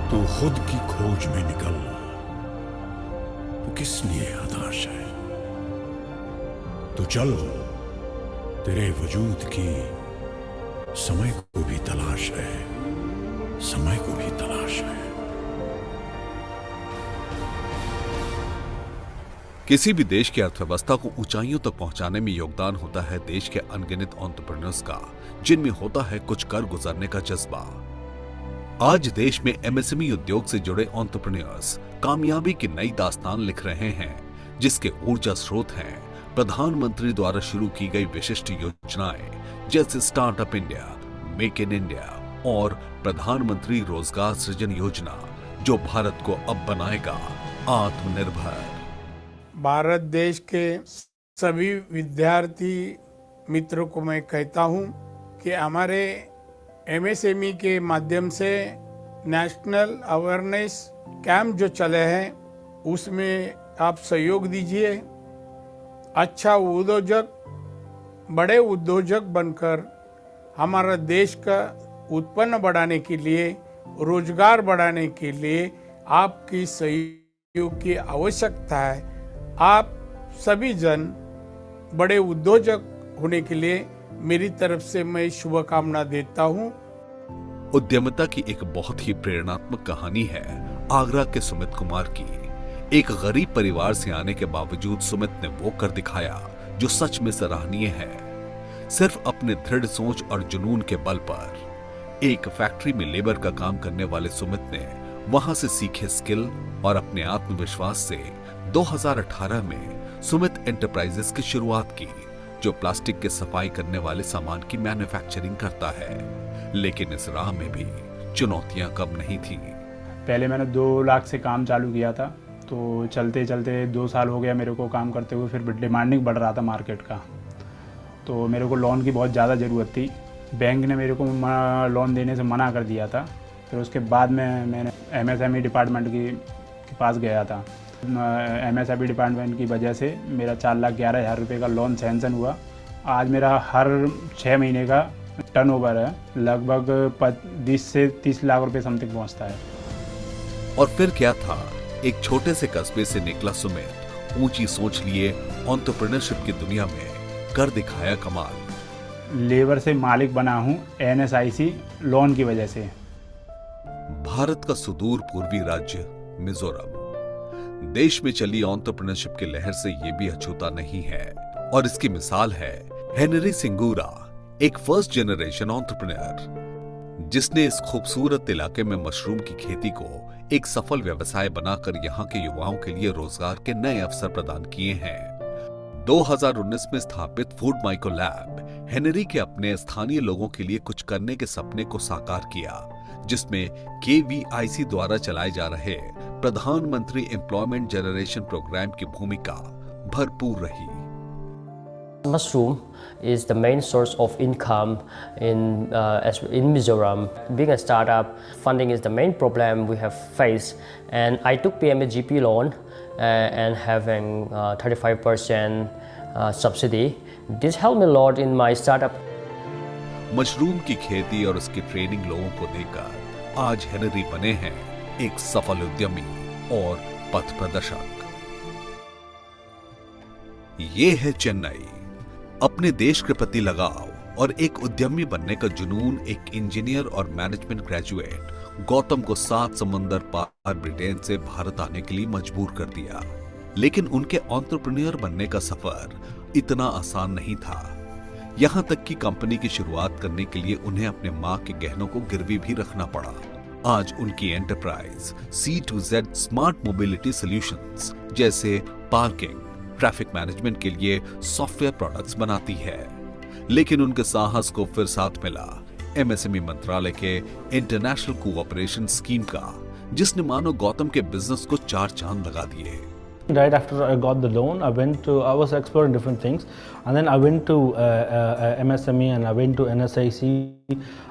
तू खुद की खोज में निकल, तू किस लिए हताश है? तो चल, तेरे वजूद की समय को भी तलाश है, समय को भी तलाश है। किसी भी देश की अर्थव्यवस्था को ऊंचाइयों तक पहुंचाने में योगदान होता है देश के अनगिनत एंटरप्रेन्योर्स का, जिनमें होता है कुछ कर गुजरने का जज्बा। आज देश में MSME उद्योग से जुड़े एंटरप्रेन्योर्स कामयाबी की नई दास्तान लिख रहे हैं, जिसके ऊर्जा स्रोत हैं प्रधानमंत्री द्वारा शुरू की गई विशिष्ट योजनाएं जैसे startup India, make in India और प्रधानमंत्री रोजगार सृजन योजना, जो भारत को अब बनाएगा आत्मनिर्भर। भारत देश के सभी विद्यार्थी मित्रों को मैं कहता हूं कि हमारे MSME के माध्यम से नेशनल अवेयरनेस कैंप जो चले हैं उसमें आप सहयोग दीजिए। अच्छा उद्योजक, बड़े उद्योजक बनकर हमारा देश का उत्पन्न बढ़ाने के लिए, रोजगार बढ़ाने के लिए आपकी सहयोग की आवश्यकता है। आप सभी जन बड़े उद्योजक होने के लिए मेरी तरफ से मैं शुभकामना देता हूं। उद्यमिता की एक बहुत ही प्रेरणात्मक कहानी है आगरा के सुमित कुमार की। एक गरीब परिवार से आने के बावजूद सुमित ने वो कर दिखाया जो सच में सराहनीय है। सिर्फ अपने दृढ़ सोच और जुनून के बल पर एक फैक्ट्री में लेबर का काम करने वाले सुमित ने वहां से सीखे स्किल और अपने आत्मविश्वास से 2018 में सुमित एंटरप्राइजेस की शुरुआत की, जो प्लास्टिक के सफाई करने वाले सामान की मैन्युफैक्चरिंग करता है। लेकिन इस राह में भी चुनौतियां कम नहीं थी। पहले मैंने 2 लाख से काम चालू किया था, तो चलते चलते 2 साल हो गया मेरे को काम करते हुए। फिर डिमांडिंग बढ़ रहा था मार्केट का, तो मेरे को लोन की बहुत ज़्यादा ज़रूरत थी। बैंक ने मेरे को लोन देने से मना कर दिया था। फिर उसके बाद में मैंने MSME डिपार्टमेंट के पास गया था। MSME डिपार्टमेंट की वजह से मेरा 4,11,000 रुपये का लोन सैंक्शन हुआ। आज मेरा हर 6 महीने का टर्नओवर है, लगभग 20 से 30 लाख रुपए समथिंग पहुंचता है। और फिर क्या था, एक छोटे से कस्बे से निकला सुमित ऊंची सोच लिए एंटरप्रेन्योरशिप की दुनिया में कर दिखाया कमाल। लेबर से मालिक बना हूं NSIC लोन की वजह से। भारत का सुदूर पूर्वी राज्य मिजोरम देश में चली एंटरप्रेन्योरशिप की लहर से ये भी अछूता नहीं है, और इसकी मिसाल है हेनरी सिंगूरा, एक फर्स्ट जनरेशन एंटरप्रेन्योर जिसने इस खूबसूरत इलाके में मशरूम की खेती को एक सफल व्यवसाय बनाकर यहाँ के युवाओं के लिए रोजगार के नए अवसर प्रदान किए हैं। 2019 में स्थापित फूड माइक्रो लैब हेनरी के अपने स्थानीय लोगों के लिए कुछ करने के सपने को साकार किया, जिसमें KVIC द्वारा चलाए जा रहे प्रधानमंत्री एम्प्लॉयमेंट जनरेशन प्रोग्राम की भूमिका भरपूर रही। Mushroom is the main source of income in Mizoram. Being a startup, funding is the main problem we have faced, and I took PMAGP loan and having 35% subsidy. This helped me a lot in my startup. Mushroom की खेती और उसकी ट्रेनिंग लोगों को देकर आज हेनरी बने हैं एक सफल उद्यमी और पथ प्रदर्शक। ये है चेन्नई। अपने देश के प्रति लगाव और एक उद्यमी बनने का जुनून एक इंजीनियर और मैनेजमेंट ग्रेजुएट गौतम को 7 समुंदर पार ब्रिटेन से भारत आने के लिए मजबूर कर दिया। लेकिन उनके एंटरप्रेन्योर बनने का सफर इतना आसान नहीं था। यहां तक कि कंपनी की शुरुआत करने के लिए उन्हें अपने मां के गहनों को गिरवी भी रखना पड़ा। आज उनकी enterprise C2Z smart mobility solutions जैसे पार्किंग, ट्रैफिक मैनेजमेंट के लिए सॉफ्टवेयर प्रोडक्ट्स बनाती है। लेकिन उनके साहस को फिर साथ मिला MSME मंत्रालय के इंटरनेशनल कोऑपरेशन स्कीम का, जिसने मानो गौतम के बिजनेस को 4 चांद लगा दिए। Right after I got the loan, I was exploring different things, and then I went to MSME and I went to NSIC,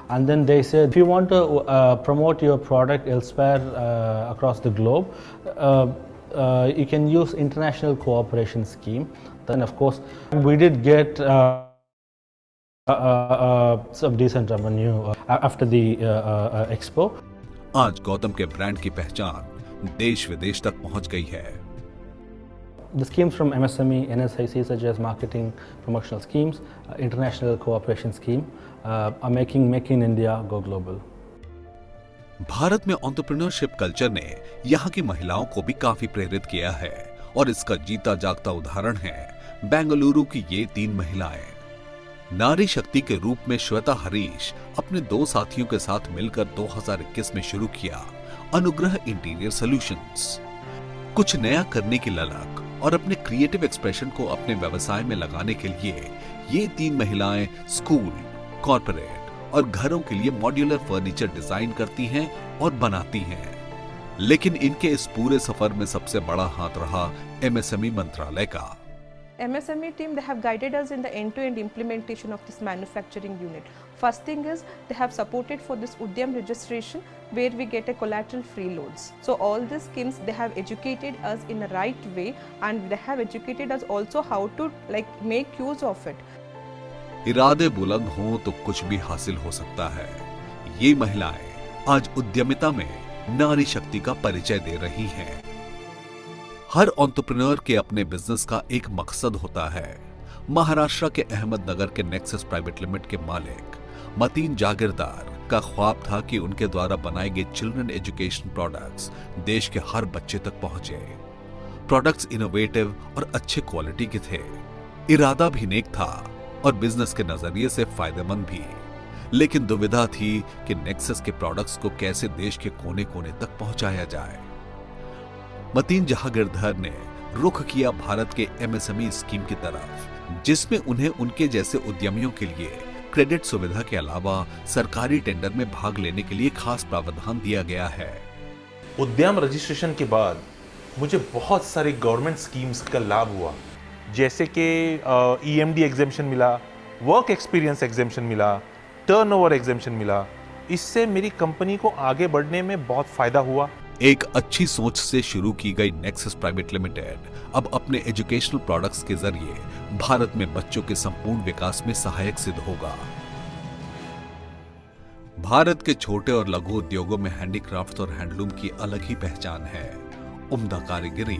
and then they said, if you want to promote your product elsewhere across the globe, you can use international cooperation scheme. Then of course we did get some decent revenue after the expo. आज गौतम के ब्रांड की पहचान देश विदेश तक पहुंच गई है। The schemes from MSME, NSIC, such as marketing, promotional schemes, international cooperation scheme, are making Make in India go global. Bharat में एंटरप्रेन्योरशिप कल्चर ने यहाँ की महिलाओं को भी काफी प्रेरित किया है और इसका जीता जागता उदाहरण है बेंगलुरु की ये 3 महिलाएं। नारी शक्ति के रूप में श्वेता हरीश अपने 2 साथियों के साथ मिलकर 2021 में शुरू किया अनुग्रह इंटीरियर सॉल्यूशंस। कुछ नया करने की ललक और अपने क्रिएटिव एक्सप्रेशन को अपने व्यवसाय में लगाने के लिए ये 3 महिलाएं स्कूल, कॉर्पोरेट और घरों के लिए मॉड्यूलर फर्नीचर डिजाइन करती हैं और बनाती हैं। लेकिन इनके इस पूरे सफर में सबसे बड़ा हाथ रहा MSME मंत्रालय का। MSME team, they have guided us in the end-to-end implementation of this manufacturing unit. First thing is they have supported for this Udyam registration where we get a collateral free loans. So all these schemes they have educated us in the right way and they have educated us also how to make use of it. इरादे बुलंद हों तो कुछ भी हासिल हो सकता है। ये महिलाएं आज उद्यमिता में नारी शक्ति का परिचय दे रही हैं। हर एंटरप्रेन्योर के अपने बिजनेस का एक मकसद होता है। महाराष्ट्र के अहमदनगर के नेक्सस प्राइवेट लिमिटेड के मालिक मतीन जागीरदार का ख्वाब था कि उनके द्वारा बनाए गए चिल्ड्रन एजुकेशन प्रोडक्ट्स देश के हर बच्चे तक पहुंचे। प्रोडक्ट्स इनोवेटिव और अच्छे क्वालिटी के थे। इरादा भी नेक था और बिजनेस के नजरिए से फायदेमंद भी। लेकिन दुविधा थी कि नेक्सस के प्रोडक्ट्स को कैसे देश के कोने कोने तक पहुंचाया जाए। मतीन जागीरदार ने रुख किया भारत के MSME स्कीम की तरफ, जिसमें उन्हें उनके जैसे उद्यमियों के लिए क्रेडिट सुविधा के अलावा सरकारी टेंडर में भाग लेने के लिए खास प्रावधान दिया गया है। उद्यम रजिस्ट्रेशन के बाद मुझे बहुत सारी गवर्नमेंट स्कीम्स का लाभ हुआ, जैसे कि EMD एग्जेम्पशन मिला, वर्क एक्सपीरियंस एग्जेम्पशन मिला, टर्नओवर एग्जेम्पशन मिला। इससे मेरी कंपनी को आगे बढ़ने में बहुत फायदा हुआ। एक अच्छी सोच से शुरू की गई नेक्सस प्राइवेट लिमिटेड अब अपने एजुकेशनल प्रोडक्ट्स के जरिए भारत में बच्चों के संपूर्ण विकास में सहायक सिद्ध होगा। भारत के छोटे और लघु उद्योगों में हैंडीक्राफ्ट और हैंडलूम की अलग ही पहचान है। उम्दा कारीगरी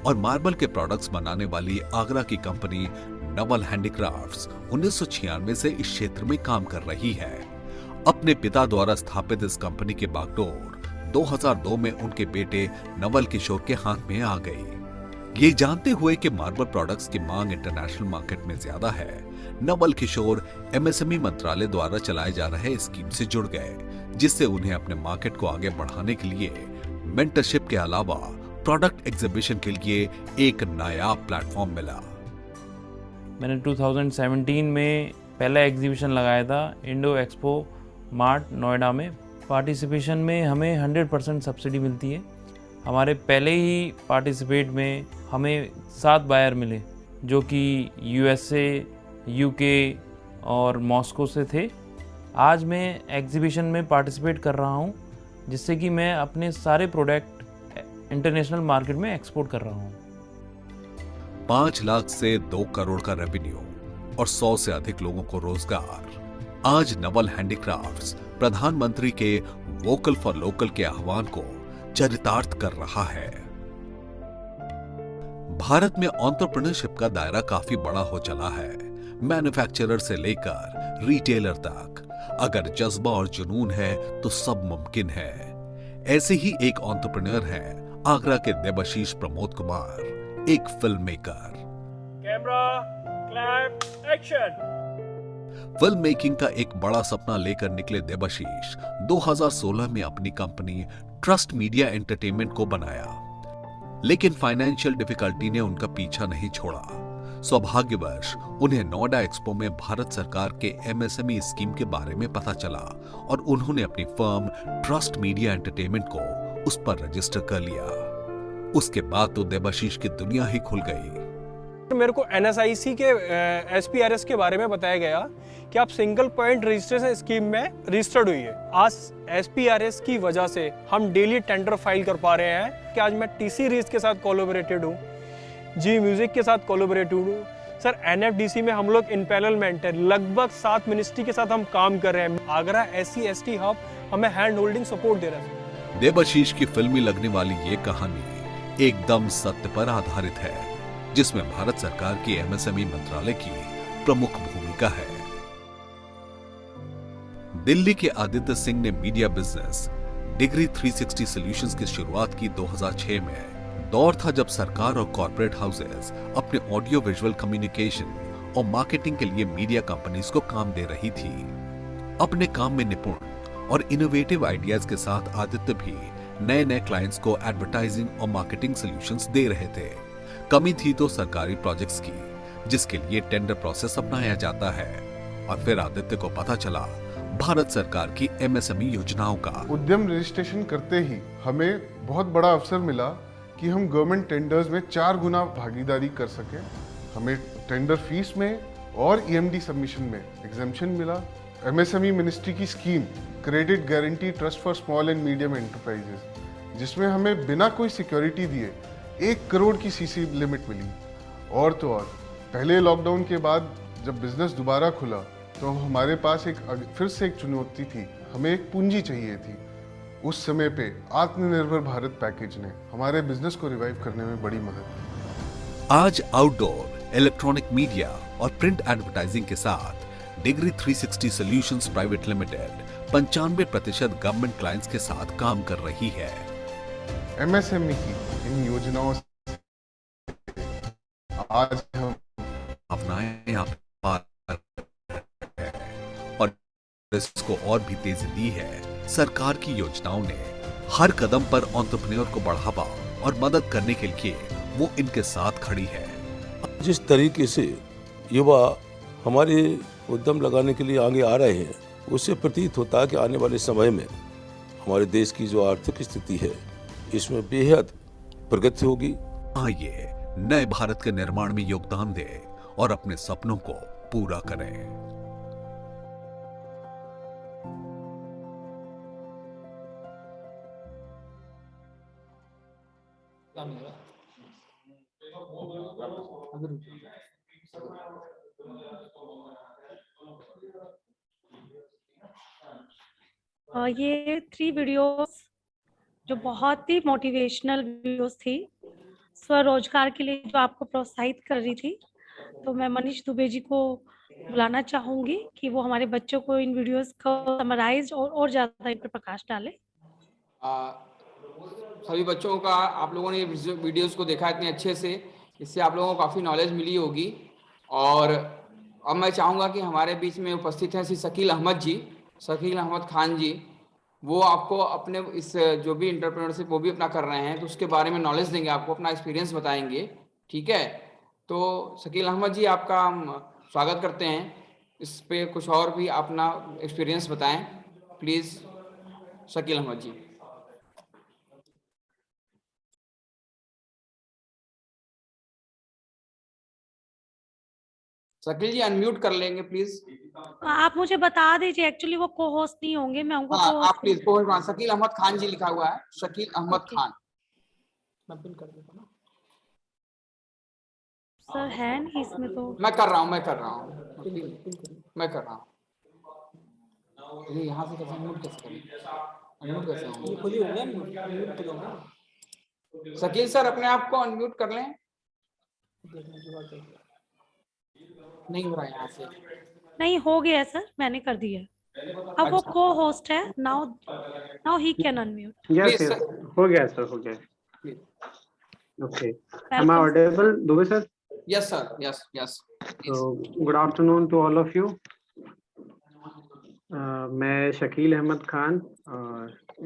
और मार्बल के प्रोडक्ट्स बनाने वाली आगरा की कंपनी नवल हैंडीक्राफ्ट्स 1996 से इस क्षेत्र में काम कर रही है। अपने पिता द्वारा स्थापित इस कंपनी के बागडोर 2002 में उनके बेटे नवल किशोर के हाथ में आ गई। ये जानते हुए कि मार्बल प्रोडक्ट्स की मांग इंटरनेशनल मार्केट में ज्यादा है, नवल किशोर MSME मंत्रालय द्वारा चलाए जा रहे स्कीम से जुड़ गए, जिससे उन्हें अपने मार्केट को आगे बढ़ाने के लिए मेंटरशिप के अलावा प्रोडक्ट एग्जीबिशन के लिए एक नायाब प्लेटफॉर्म मिला। मैंने 2017 में पहला एग्जीबिशन लगाया था इंडो एक्सपो मार्ट नोएडा में। पार्टिसिपेशन में हमें 100% सब्सिडी मिलती है। हमारे पहले ही पार्टिसिपेट में हमें 7 बायर मिले, जो कि USA, यूके और मॉस्को से थे। आज मैं एग्जीबिशन में पार्टिसिपेट कर रहा हूँ, जिससे कि मैं अपने सारे प्रोडक्ट इंटरनेशनल मार्केट में एक्सपोर्ट कर रहा हूँ। 5 लाख से 2 करोड़ का रेवेन्यू और 100 से अधिक लोगों को रोजगार। आज नवल हैंडीक्राफ्ट्स प्रधानमंत्री के वोकल फॉर लोकल के आह्वान को चरितार्थ कर रहा है। भारत में एंटरप्रेन्योरशिप का दायरा काफी बड़ा हो चला है, मैन्युफैक्चरर से लेकर रिटेलर तक। अगर जज्बा और जुनून है तो सब मुमकिन है। ऐसे ही एक एंटरप्रेन्योर है आगरा के देबाशीष प्रमोद कुमार, एक film maker. Camera, clap, action. Film making का एक बड़ा सपना लेकर निकले देबाशीष 2016 में अपनी कंपनी ट्रस्ट मीडिया एंटरटेनमेंट को बनाया, लेकिन फाइनेंशियल डिफिकल्टी ने उनका पीछा नहीं छोड़ा। सौभाग्यवश उन्हें नोएडा एक्सपो में भारत सरकार के एमएसएमई स्कीम के बारे में पता चला और उन्होंने अपनी फर्म ट्रस्ट मीडिया एंटरटेनमेंट को उस पर रजिस्टर कर लिया। उसके बाद तो देबाशीष की दुनिया ही खुल गई। मेरे को एनएसआईसी के एसपीआरएस के बारे में बताया गया कि आप सिंगल पॉइंट रजिस्ट्रेशन स्कीम में रजिस्टर्ड हुई है। आज एसपीआरएस की वजह से हम डेली टेंडर फाइल कर पा रहे हैं कि आज मैं टीसी रीज के साथ कोलैबोरेटेड हूँ, जी म्यूजिक के साथ कोलैबोरेटेड हूँ। सर एनएफडीसी में हम लोग इन पैरेललमेंट है, लगभग 7 मिनिस्ट्री के साथ हम काम कर रहे हैं। आगरा SC/ST हब हमें हैंड होल्डिंग सपोर्ट दे रहा है। देबाशीष की फिल्मी लगने वाली ये कहानी एकदम सत्य पर आधारित है, जिसमें भारत सरकार की एमएसएमई मंत्रालय की प्रमुख भूमिका है। दिल्ली के आदित्य सिंह ने मीडिया बिजनेस डिग्री 360 सॉल्यूशंस की शुरुआत की 2006 में। दौर था जब सरकार और कॉर्पोरेट हाउसेस अपने ऑडियो विजुअल कम्युनिकेशन और मार्केटिंग के लिए मीडिया कंपनीज को काम दे रही थी। अपने काम में निपुण और इनोवेटिव आइडियाज के साथ आदित्य भी नए नए क्लाइंट्स को एडवर्टाइजिंग और मार्केटिंग सॉल्यूशंस दे रहे थे। कमी थी तो सरकारी प्रोजेक्ट्स की, जिसके लिए टेंडर प्रोसेस अपनाया जाता है। और फिर आदित्य को पता चला भारत सरकार की एमएसएमई योजनाओं का। उद्यम रजिस्ट्रेशन करते ही हमें बहुत बड़ा अवसर मिला कि हम गवर्नमेंट टेंडर्स में 4 गुना भागीदारी कर सके। हमें टेंडर फीस में और ईएमडी सबमिशन में एग्जेम्पशन मिला। एमएसएमई मिनिस्ट्री की scheme credit guarantee trust for small and medium enterprises, जिसमें हमें बिना कोई सिक्योरिटी दिए 1 करोड़ की सीसी लिमिट मिली। और तो और पहले लॉकडाउन के बाद जब बिजनेस दोबारा खुला तो हमारे पास फिर से एक चुनौती थी, हमें एक पूंजी चाहिए थी। उस समय पे आत्मनिर्भर भारत पैकेज ने हमारे बिजनेस को रिवाइव करने में बड़ी मदद की। आज आउटडोर, इलेक्ट्रॉनिक मीडिया और प्रिंट एडवर्टाइजिंग के साथ degree 360 solutions private limited 95% government clients के साथ काम कर रही है। एमएसएमई की इन योजनाओं से आज हम अपनाए और इसको और भी तेजी दी है। सरकार की योजनाओं ने हर कदम पर एंटरप्रेन्योर को बढ़ावा और मदद करने के लिए वो इनके साथ खड़ी है। जिस तरीके से युवा हमारे उद्यम लगाने के लिए आगे आ रहे हैं, उससे प्रतीत होता है कि आने वाले समय में हमारे देश की जो आर्थिक स्थिति है, इसमें बेहद प्रगति होगी। आइए नए भारत के निर्माण में योगदान दें और अपने सपनों को पूरा करें। ये 3 वीडियोस जो बहुत ही मोटिवेशनल वीडियोस थी, स्वरोजगार के लिए जो आपको प्रोत्साहित कर रही थी, तो मैं मनीष दुबे जी को बुलाना चाहूंगी कि वो हमारे बच्चों को इन वीडियोस को समराइज और ज़्यादा इन पर प्रकाश डालें। सभी बच्चों का आप लोगों ने वीडियोस को देखा इतने अच्छे से, इससे आप लोगों को काफ़ी नॉलेज मिली होगी। और अब मैं चाहूँगा कि हमारे बीच में उपस्थित हैं श्री शकील अहमद खान जी, वो आपको अपने इस जो भी इंटरप्रेन्योरशिप वो भी अपना कर रहे हैं, तो उसके बारे में नॉलेज देंगे, आपको अपना एक्सपीरियंस बताएंगे। ठीक है, तो शकील अहमद जी आपका हम स्वागत करते हैं। इस पे कुछ और भी अपना एक्सपीरियंस बताएं प्लीज़, शकील अहमद जी। शकील जी अनम्यूट कर लेंगे प्लीज। आप मुझे बता दीजिए, एक्चुअली वो को होस्ट नहीं होंगे, मैं उनको हाँ को आप प्लीज शकील अहमद खान जी लिखा हुआ है, शकील अहमद खान। मैं पिन कर देता ना। सर है नहीं इसमें तो। मैं कर रहा हूँ मैं कर रहा हूँ। ये यहाँ से कैसे अनम्यूट कैसे करें? अनम्यूट कैसे होंगे? शकील सर अपने आप को अनम्यूट कर लें। नहीं हो रहा है यहाँ से। नहीं हो गया है सर, मैंने कर दिया। अब वो को होस्ट है, now he can unmute. Yes yes, हो गया सर, हो गया। Okay, am I audible, Dubey sir? Yes sir, yes. So good afternoon to all of you. मैं शकील अहमद खान,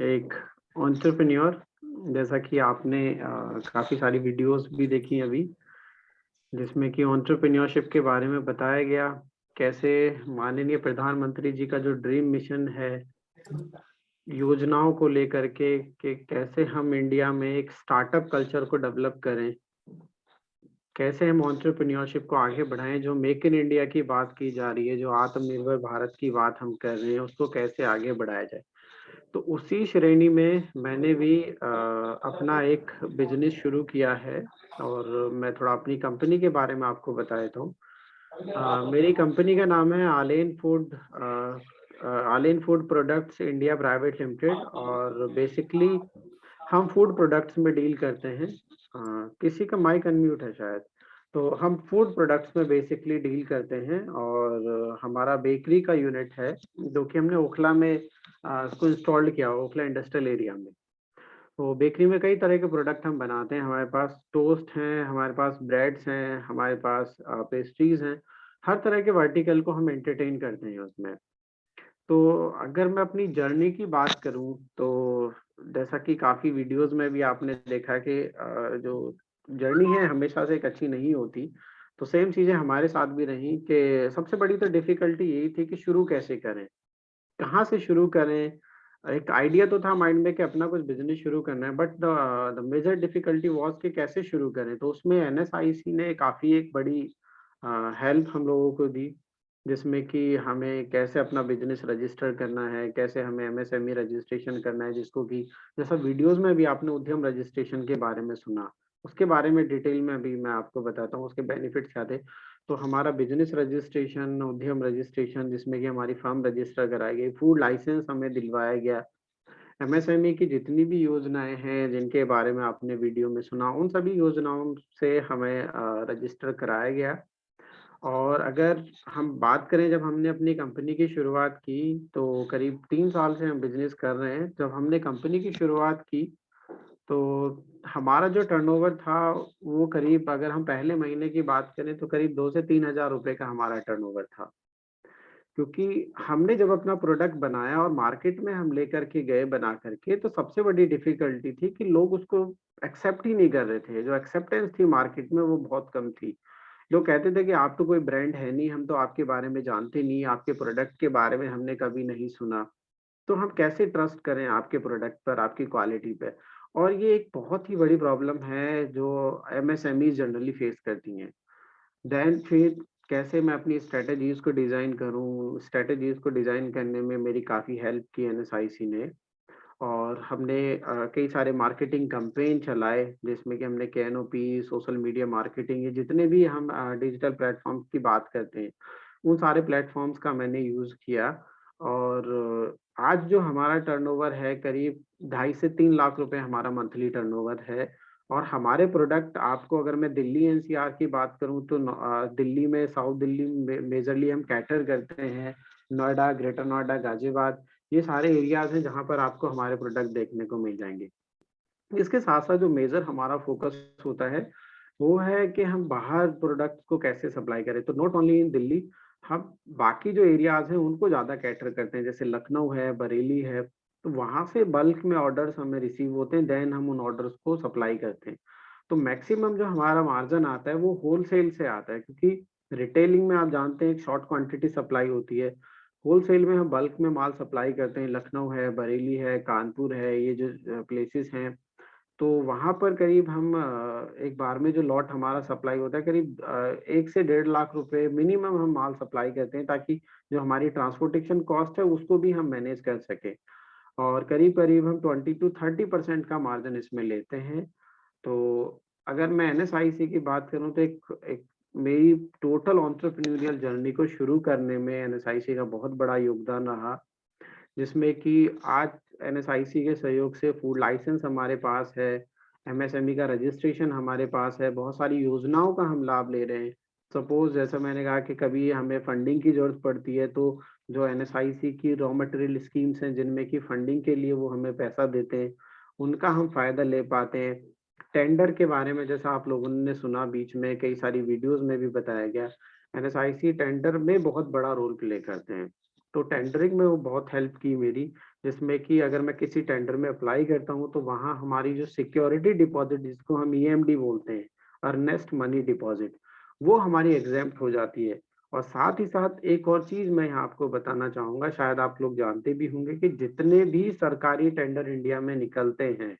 एक एंटरप्रेन्योर। जैसा कि आपने काफ़ी सारी वीडियोस भी देखी अभी, जिसमें कि एंटरप्रेन्योरशिप के बारे में बताया गया, कैसे माननीय प्रधानमंत्री जी का जो ड्रीम मिशन है योजनाओं को लेकर के, कि कैसे हम इंडिया में एक स्टार्टअप कल्चर को डेवलप करें, कैसे हम एंटरप्रेन्योरशिप को आगे बढ़ाएं, जो मेक इन इंडिया की बात की जा रही है, जो आत्मनिर्भर भारत की बात हम कर रहे हैं, उसको कैसे आगे बढ़ाया जाए। तो उसी श्रेणी में मैंने भी अपना एक बिजनेस शुरू किया है, और मैं थोड़ा अपनी कंपनी के बारे में आपको बता देता हूँ। मेरी कंपनी का नाम है Allen food products India private limited, और बेसिकली हम फूड प्रोडक्ट्स में डील करते हैं। किसी का माइक अनम्यूट है शायद। तो हम फूड प्रोडक्ट्स में बेसिकली डील करते हैं, और हमारा बेकरी का यूनिट है जो कि हमने ओखला में इसको इंस्टॉल किया, ओखला इंडस्ट्रियल एरिया में। तो बेकरी में कई तरह के प्रोडक्ट हम बनाते हैं। हमारे पास टोस्ट हैं, हमारे पास ब्रेड्स हैं, हमारे पास पेस्ट्रीज हैं। हर तरह के वर्टिकल को हम एंटरटेन करते हैं उसमें। तो अगर मैं अपनी जर्नी की बात करूं, तो जैसा कि काफ़ी वीडियोस में भी आपने देखा कि जो जर्नी है हमेशा से एक अच्छी नहीं होती। तो सेम चीज़ें हमारे साथ भी रही, कि सबसे बड़ी तो डिफ़िकल्टी यही थी कि शुरू कैसे करें, कहाँ से शुरू करें। एक आइडिया तो था माइंड में कि अपना कुछ बिज़नेस शुरू करना है, but the major difficulty was कि कैसे शुरू करें। तो उसमें एनएसआईसी ने काफ़ी एक बड़ी हेल्प हम लोगों को दी, जिसमें कि हमें कैसे अपना बिजनेस रजिस्टर करना है, कैसे हमें एमएसएमई रजिस्ट्रेशन करना है, जिसको कि जैसा वीडियोस में भी आपने उद्यम रजिस्ट्रेशन के बारे में सुना, उसके बारे में डिटेल में भी मैं आपको बताता हूँ उसके बेनिफिट्स क्या थे। तो हमारा बिजनेस रजिस्ट्रेशन, उद्यम रजिस्ट्रेशन, जिसमें कि हमारी फर्म रजिस्टर कराई गई, फूड लाइसेंस हमें दिलवाया गया, एमएसएमई की जितनी भी योजनाएं हैं जिनके बारे में आपने वीडियो में सुना, उन सभी योजनाओं से हमें रजिस्टर कराया गया। और अगर हम बात करें, जब हमने अपनी कंपनी की शुरुआत की, तो करीब 3 साल से हम बिजनेस कर रहे हैं। जब हमने कंपनी की शुरुआत की, तो हमारा जो टर्नओवर था वो करीब, अगर हम पहले महीने की बात करें, तो करीब 2 से 3 हज़ार रुपए का हमारा टर्नओवर था। क्योंकि हमने जब अपना प्रोडक्ट बनाया और मार्केट में हम लेकर के गए बना करके, तो सबसे बड़ी डिफ़िकल्टी थी कि लोग उसको एक्सेप्ट ही नहीं कर रहे थे। जो एक्सेप्टेंस थी मार्केट में वो बहुत कम थी। लोग कहते थे कि आप तो कोई ब्रांड है नहीं, हम तो आपके बारे में जानते नहीं, आपके प्रोडक्ट के बारे में हमने कभी नहीं सुना, तो हम कैसे ट्रस्ट करें आपके प्रोडक्ट पर, आपकी क्वालिटी पे। और ये एक बहुत ही बड़ी प्रॉब्लम है जो एमएसएमई जनरली फेस करती हैं। देन फिर कैसे मैं अपनी स्ट्रेटजीज़ को डिज़ाइन करूँ, स्ट्रेटजीज़ को डिज़ाइन करने में मेरी काफ़ी हेल्प की एनएसआईसी ने। और हमने कई सारे मार्केटिंग कैंपेन चलाए, जिसमें कि हमने कैनोपी, सोशल मीडिया मार्केटिंग, ये जितने भी हम डिजिटल प्लेटफ़ॉर्म्स की बात करते हैं, उन सारे प्लेटफ़ॉर्म्स का मैंने यूज़ किया। और आज जो हमारा टर्नओवर है, करीब 2.5 से 3 लाख रुपए हमारा मंथली टर्नओवर है। और हमारे प्रोडक्ट, आपको अगर मैं दिल्ली एनसीआर की बात करूँ, तो दिल्ली में, साउथ दिल्ली में मेजरली हम कैटर करते हैं। नोएडा, ग्रेटर नोएडा, गाजियाबाद, ये सारे एरियाज़ हैं जहाँ पर आपको हमारे प्रोडक्ट देखने को मिल जाएँगे। इसके साथ-साथ जो मेजर हमारा फ़ोकस होता है, वो है कि हम बाहर प्रोडक्ट को कैसे सप्लाई करें। तो नॉट ओनली इन दिल्ली, हम बाकी जो एरियाज़ हैं उनको ज़्यादा कैटर करते हैं, जैसे लखनऊ है, बरेली है। तो वहाँ से बल्क में ऑर्डर्स हमें रिसीव होते हैं, देन हम उन ऑर्डर्स को सप्लाई करते हैं। तो मैक्सिमम जो हमारा मार्जिन आता है वो होलसेल से आता है, क्योंकि रिटेलिंग में आप जानते हैं एक शॉर्ट क्वांटिटी सप्लाई होती है। होलसेल में हम बल्क में माल सप्लाई करते हैं। लखनऊ है, बरेली है, कानपुर है, ये जो प्लेसेस हैं, तो वहाँ पर करीब हम एक बार में जो लॉट हमारा सप्लाई होता है करीब 1 से 1.5 लाख रुपए मिनिमम हम माल सप्लाई करते हैं, ताकि जो हमारी ट्रांसपोर्टेशन कॉस्ट है उसको भी हम मैनेज कर सकें। और करीब-करीब हम 20 टू 30% का मार्जिन इसमें लेते हैं। तो अगर मैं एनएसआईसी की बात करूँ तो एक एक मेरी टोटल एंटरप्रेन्योरियल जर्नी को शुरू करने में एनएसआईसी का बहुत बड़ा योगदान रहा, जिसमें कि आज एनएसआईसी के सहयोग से फूड लाइसेंस हमारे पास है, एमएसएमई का रजिस्ट्रेशन हमारे पास है, बहुत सारी योजनाओं का हम लाभ ले रहे हैं। सपोज़ जैसा मैंने कहा कि कभी हमें फंडिंग की ज़रूरत पड़ती है, तो जो एनएसआईसी की रॉ मटेरियल स्कीम्स हैं, जिनमें कि फंडिंग के लिए वो हमें पैसा देते हैं, उनका हम फ़ायदा ले पाते हैं। टेंडर के बारे में जैसा आप लोगों ने सुना, बीच में कई सारी वीडियोज़ में भी बताया गया, एनएसआईसी टेंडर में बहुत बड़ा रोल प्ले करते हैं। तो टेंडरिंग में वो बहुत हेल्प की मेरी, जिसमें कि अगर मैं किसी टेंडर में अप्लाई करता हूँ, तो वहाँ हमारी जो सिक्योरिटी डिपॉज़िट जिसको हम ईएमडी बोलते हैं, अर्नेस्ट मनी डिपॉज़िट, वो हमारी एग्ज़ेम्प्ट हो जाती है। और साथ ही साथ एक और चीज़ मैं यहाँ आपको बताना चाहूँगा, शायद आप लोग जानते भी होंगे कि जितने भी सरकारी टेंडर इंडिया में निकलते हैं,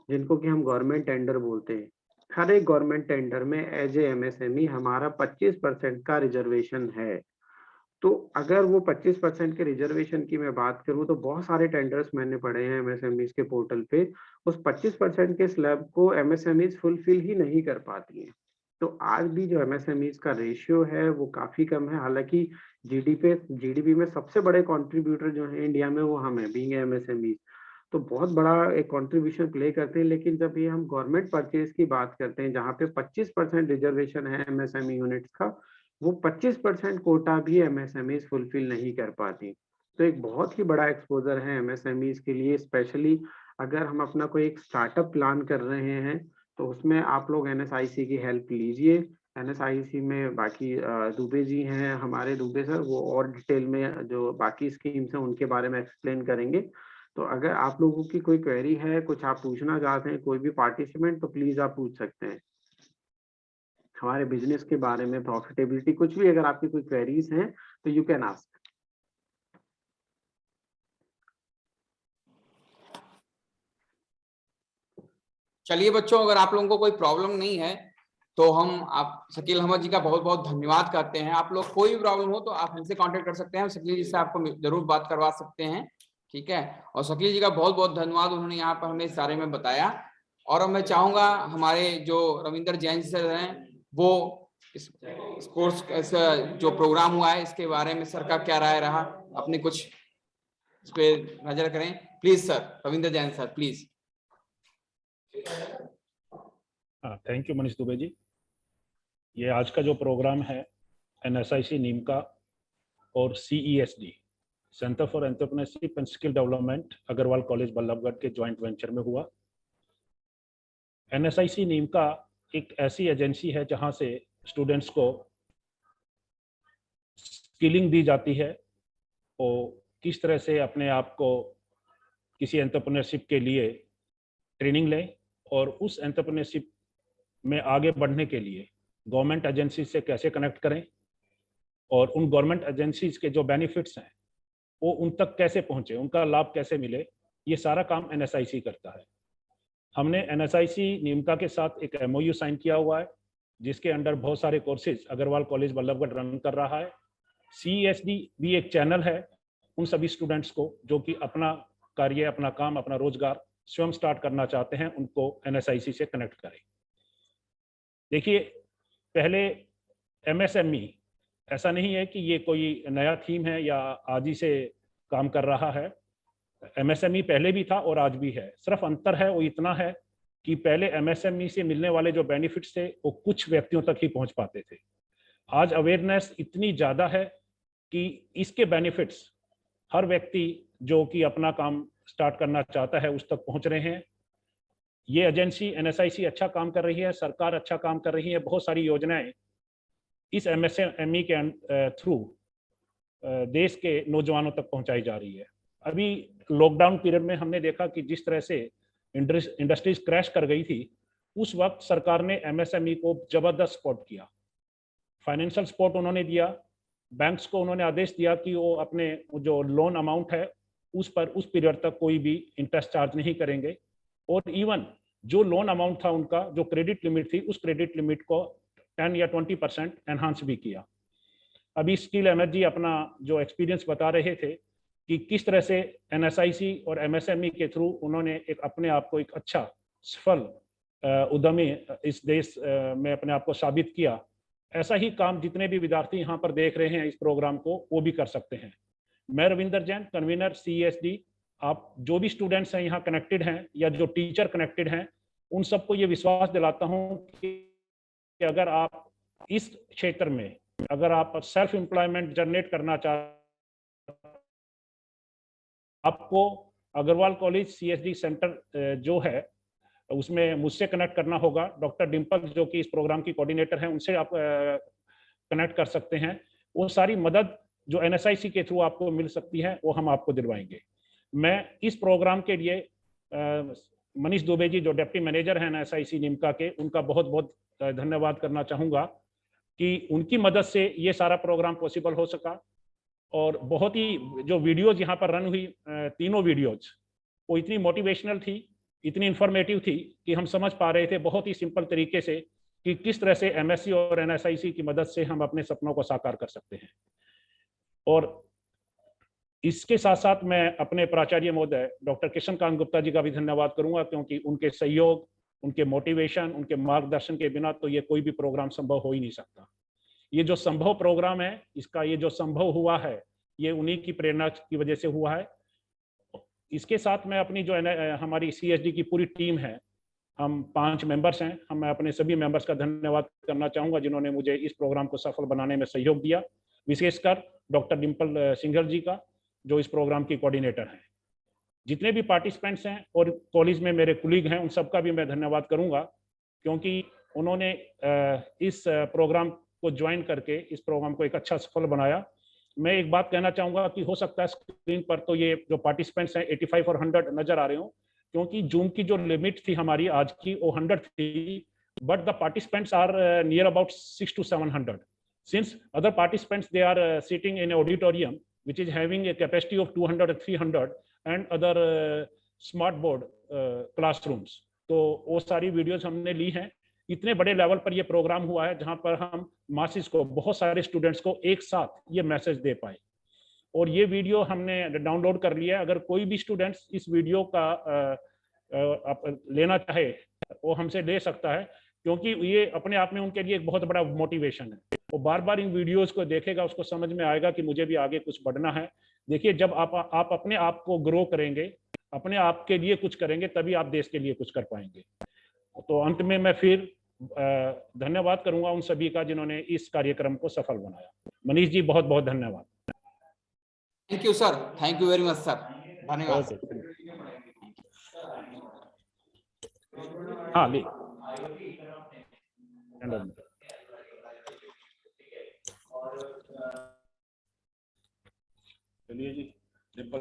जिनको कि हम गवर्नमेंट टेंडर बोलते हैं, हर एक गवर्नमेंट टेंडर में एज ए एमएसएमई हमारा 25% का रिजर्वेशन है। तो अगर वो 25% के रिजर्वेशन की मैं बात करूँ, तो बहुत सारे टेंडर्स मैंने पढ़े हैं एमएसएमईज़ के पोर्टल पे, उस 25% के स्लैब को एमएसएमईज़ फुलफिल ही नहीं कर पाती हैं। तो आज भी जो एमएसएमईज़ का रेशियो है वो काफ़ी कम है। हालाँकि जीडीपी में सबसे बड़े कंट्रीब्यूटर जो हैं इंडिया में, वो हम हैं, बीइंग एमएसएमईज़। तो बहुत बड़ा एक कंट्रीब्यूशन प्ले करते हैं। लेकिन जब ये हम गवर्नमेंट परचेज़ की बात करते हैं, जहाँ पे 25% रिजर्वेशन है एमएसएमई यूनिट्स का, वो 25% कोटा भी एमएसएमईज़ फुलफिल नहीं कर पाती। तो एक बहुत ही बड़ा एक्सपोज़र है एमएसएमईज़ के लिए, स्पेशली अगर हम अपना कोई एक स्टार्टअप प्लान कर रहे हैं, तो उसमें आप लोग एनएसआईसी की हेल्प लीजिए। एनएसआईसी में बाकी दुबे जी हैं, हमारे दुबे सर, वो और डिटेल में जो बाकी स्कीम्स हैं उनके बारे में एक्सप्लेन करेंगे। तो अगर आप लोगों की कोई क्वेरी है, कुछ आप पूछना चाहते हैं, कोई भी पार्टिसिपेंट, तो प्लीज़ आप पूछ सकते हैं। हमारे बिजनेस के बारे में, प्रॉफिटेबिलिटी, कुछ भी अगर आपकी कोई क्वेरीज हैं तो यू कैन आस्क। चलिए बच्चों, अगर आप लोगों को कोई प्रॉब्लम नहीं है तो हम आप शकील अहमद जी का बहुत बहुत धन्यवाद करते हैं। आप लोग कोई भी प्रॉब्लम हो तो आप हमसे कांटेक्ट कर सकते हैं, शकील जी से आपको जरूर बात करवा सकते हैं, ठीक है। और शकील जी का बहुत बहुत धन्यवाद, उन्होंने यहाँ पर हमें इस बारे में बताया। और अब मैं चाहूंगा हमारे जो रविंदर जैन सर हैं, वो इस कोर्स जो प्रोग्राम हुआ है इसके बारे में सर का क्या राय रहा, अपने कुछ इस पे नजर करें please. Sir Ravinder Jain sir please. Thank you Manish Dubey ji. ये आज का जो प्रोग्राम है एनएसआईसी नीम का और CESD centre for entrepreneurship and skill development Agarwal college Ballabhgarh के जॉइंट वेंचर में हुआ। एनएसआईसी नीम का एक ऐसी एजेंसी है जहां से स्टूडेंट्स को स्किलिंग दी जाती है और किस तरह से अपने आप को किसी एंटरप्रेन्योरशिप के लिए ट्रेनिंग लें और उस एंटरप्रेन्योरशिप में आगे बढ़ने के लिए गवर्नमेंट एजेंसी से कैसे कनेक्ट करें और उन गवर्नमेंट एजेंसीज के जो बेनिफिट्स हैं वो उन तक कैसे पहुंचे, उनका लाभ कैसे मिले, ये सारा काम एनएसआईसी करता है। हमने एनएसआईसी नीमका के साथ एक MOU साइन किया हुआ है जिसके अंडर बहुत सारे courses Agarwal college Ballabhgarh run कर रहा है। CESD भी एक चैनल है उन सभी स्टूडेंट्स को जो कि अपना कार्य, अपना काम, अपना रोजगार स्वयं स्टार्ट करना चाहते हैं, उनको एनएसआईसी से कनेक्ट करें। देखिए, पहले MSME ऐसा नहीं है कि ये कोई नया थीम है या आज ही से काम कर रहा है। MSME पहले भी था और आज भी है। सिर्फ अंतर है वो इतना है कि पहले MSME से मिलने वाले जो बेनिफिट्स थे वो कुछ व्यक्तियों तक ही पहुंच पाते थे। आज अवेयरनेस इतनी ज़्यादा है कि इसके बेनिफिट्स हर व्यक्ति जो कि अपना काम स्टार्ट करना चाहता है उस तक पहुंच रहे हैं। ये एजेंसी एनएसआईसी अच्छा काम कर रही है, सरकार अच्छा काम कर रही है, बहुत सारी योजनाएं इस MSME के थ्रू देश के नौजवानों तक पहुंचाई जा रही है। अभी लॉकडाउन पीरियड में हमने देखा कि जिस तरह से इंडस्ट्रीज क्रैश कर गई थी, उस वक्त सरकार ने MSME को जबरदस्त सपोर्ट किया, फाइनेंशियल सपोर्ट उन्होंने दिया। बैंक्स को उन्होंने आदेश दिया कि वो अपने जो लोन अमाउंट है उस पर उस पीरियड तक कोई भी इंटरेस्ट चार्ज नहीं करेंगे और इवन जो लोन अमाउंट था उनका, जो क्रेडिट लिमिट थी, उस क्रेडिट लिमिट को 10 या 20% एनहांस भी किया। अभी स्किल एनर्जी अपना जो एक्सपीरियंस बता रहे थे कि किस तरह से एनएसआईसी और एमएसएमई के थ्रू उन्होंने एक अपने आप को एक अच्छा सफल उद्यमी इस देश में अपने आप को साबित किया। ऐसा ही काम जितने भी विद्यार्थी यहाँ पर देख रहे हैं इस प्रोग्राम को, वो भी कर सकते हैं। मैं रविंदर जैन, कन्वीनर CSD, आप जो भी स्टूडेंट्स हैं यहाँ कनेक्टेड हैं या जो टीचर कनेक्टेड हैं, उन सबको ये विश्वास दिलाता हूँ कि अगर आप इस क्षेत्र में अगर आप सेल्फ एम्प्लॉयमेंट जनरेट करना चाहते, आपको अग्रवाल कॉलेज CSD सेंटर जो है उसमें मुझसे कनेक्ट करना होगा। डॉक्टर डिम्पल जो कि इस प्रोग्राम की कोऑर्डिनेटर हैं, उनसे आप कनेक्ट कर सकते हैं। वो सारी मदद जो NSIC के थ्रू आपको मिल सकती है वो हम आपको दिलवाएंगे। मैं इस प्रोग्राम के लिए मनीष दुबे जी जो डिप्टी मैनेजर हैं NSIC निमका के, उनका बहुत बहुत धन्यवाद करना चाहूँगा कि उनकी मदद से ये सारा प्रोग्राम पॉसिबल हो सका। और बहुत ही जो वीडियोज यहाँ पर रन हुई, तीनों वीडियोज वो इतनी मोटिवेशनल थी, इतनी इंफॉर्मेटिव थी कि हम समझ पा रहे थे बहुत ही सिंपल तरीके से कि किस तरह से MSc और NSIC की मदद से हम अपने सपनों को साकार कर सकते हैं। और इसके साथ साथ मैं अपने प्राचार्य महोदय डॉक्टर किशन कांत गुप्ता जी का भी धन्यवाद करूंगा, क्योंकि उनके सहयोग, उनके मोटिवेशन, उनके मार्गदर्शन के बिना तो ये कोई भी प्रोग्राम संभव हो ही नहीं सकता। ये जो संभव प्रोग्राम है, इसका ये जो संभव हुआ है, ये उन्हीं की प्रेरणा की वजह से हुआ है। इसके साथ मैं अपनी जो हमारी CSD की पूरी टीम है, हम 5 मेंबर्स हैं, मैं अपने सभी मेंबर्स का धन्यवाद करना चाहूँगा जिन्होंने मुझे इस प्रोग्राम को सफल बनाने में सहयोग दिया, विशेषकर डॉक्टर डिम्पल सिंघल जी का जो इस प्रोग्राम की कोऑर्डिनेटर हैं। जितने भी पार्टिसिपेंट्स हैं और कॉलेज में मेरे कुलीग हैं, उन सबका भी मैं धन्यवाद करूँगा, क्योंकि उन्होंने इस प्रोग्राम को ज्वाइन करके इस प्रोग्राम को एक अच्छा सफल बनाया। मैं एक बात कहना चाहूँगा कि हो सकता है स्क्रीन पर तो ये जो पार्टिसिपेंट्स हैं 85 और 100 नजर आ रहे हो, क्योंकि जूम की जो लिमिट थी हमारी आज की वो 100 थी, but the participants are near about 600 to 700 since other participants they are sitting in an auditorium which is having a capacity of 200 or 300 and other smart board classrooms। तो वो सारी वीडियोस हमने ली हैं। इतने बड़े लेवल पर ये प्रोग्राम हुआ है जहां पर हम मासिस को, बहुत सारे स्टूडेंट्स को एक साथ ये मैसेज दे पाए, और ये वीडियो हमने डाउनलोड कर लिया है। अगर कोई भी स्टूडेंट्स इस वीडियो का लेना चाहे वो हमसे ले सकता है, क्योंकि ये अपने आप में उनके लिए एक बहुत बड़ा मोटिवेशन है। वो बार बार इन वीडियोस को देखेगा, उसको समझ में आएगा कि मुझे भी आगे कुछ बढ़ना है। देखिए, जब आप अपने आप को ग्रो करेंगे, अपने आप के लिए कुछ करेंगे, तभी आप देश के लिए कुछ कर पाएंगे। तो अंत में मैं फिर धन्यवाद करूंगा उन सभी का जिन्होंने इस कार्यक्रम को सफल बनाया। मनीष जी, बहुत बहुत धन्यवाद। Thank you sir, thank you very much sir, धन्यवाद। हाँ, ले चलिए जी, डिम्पल जी।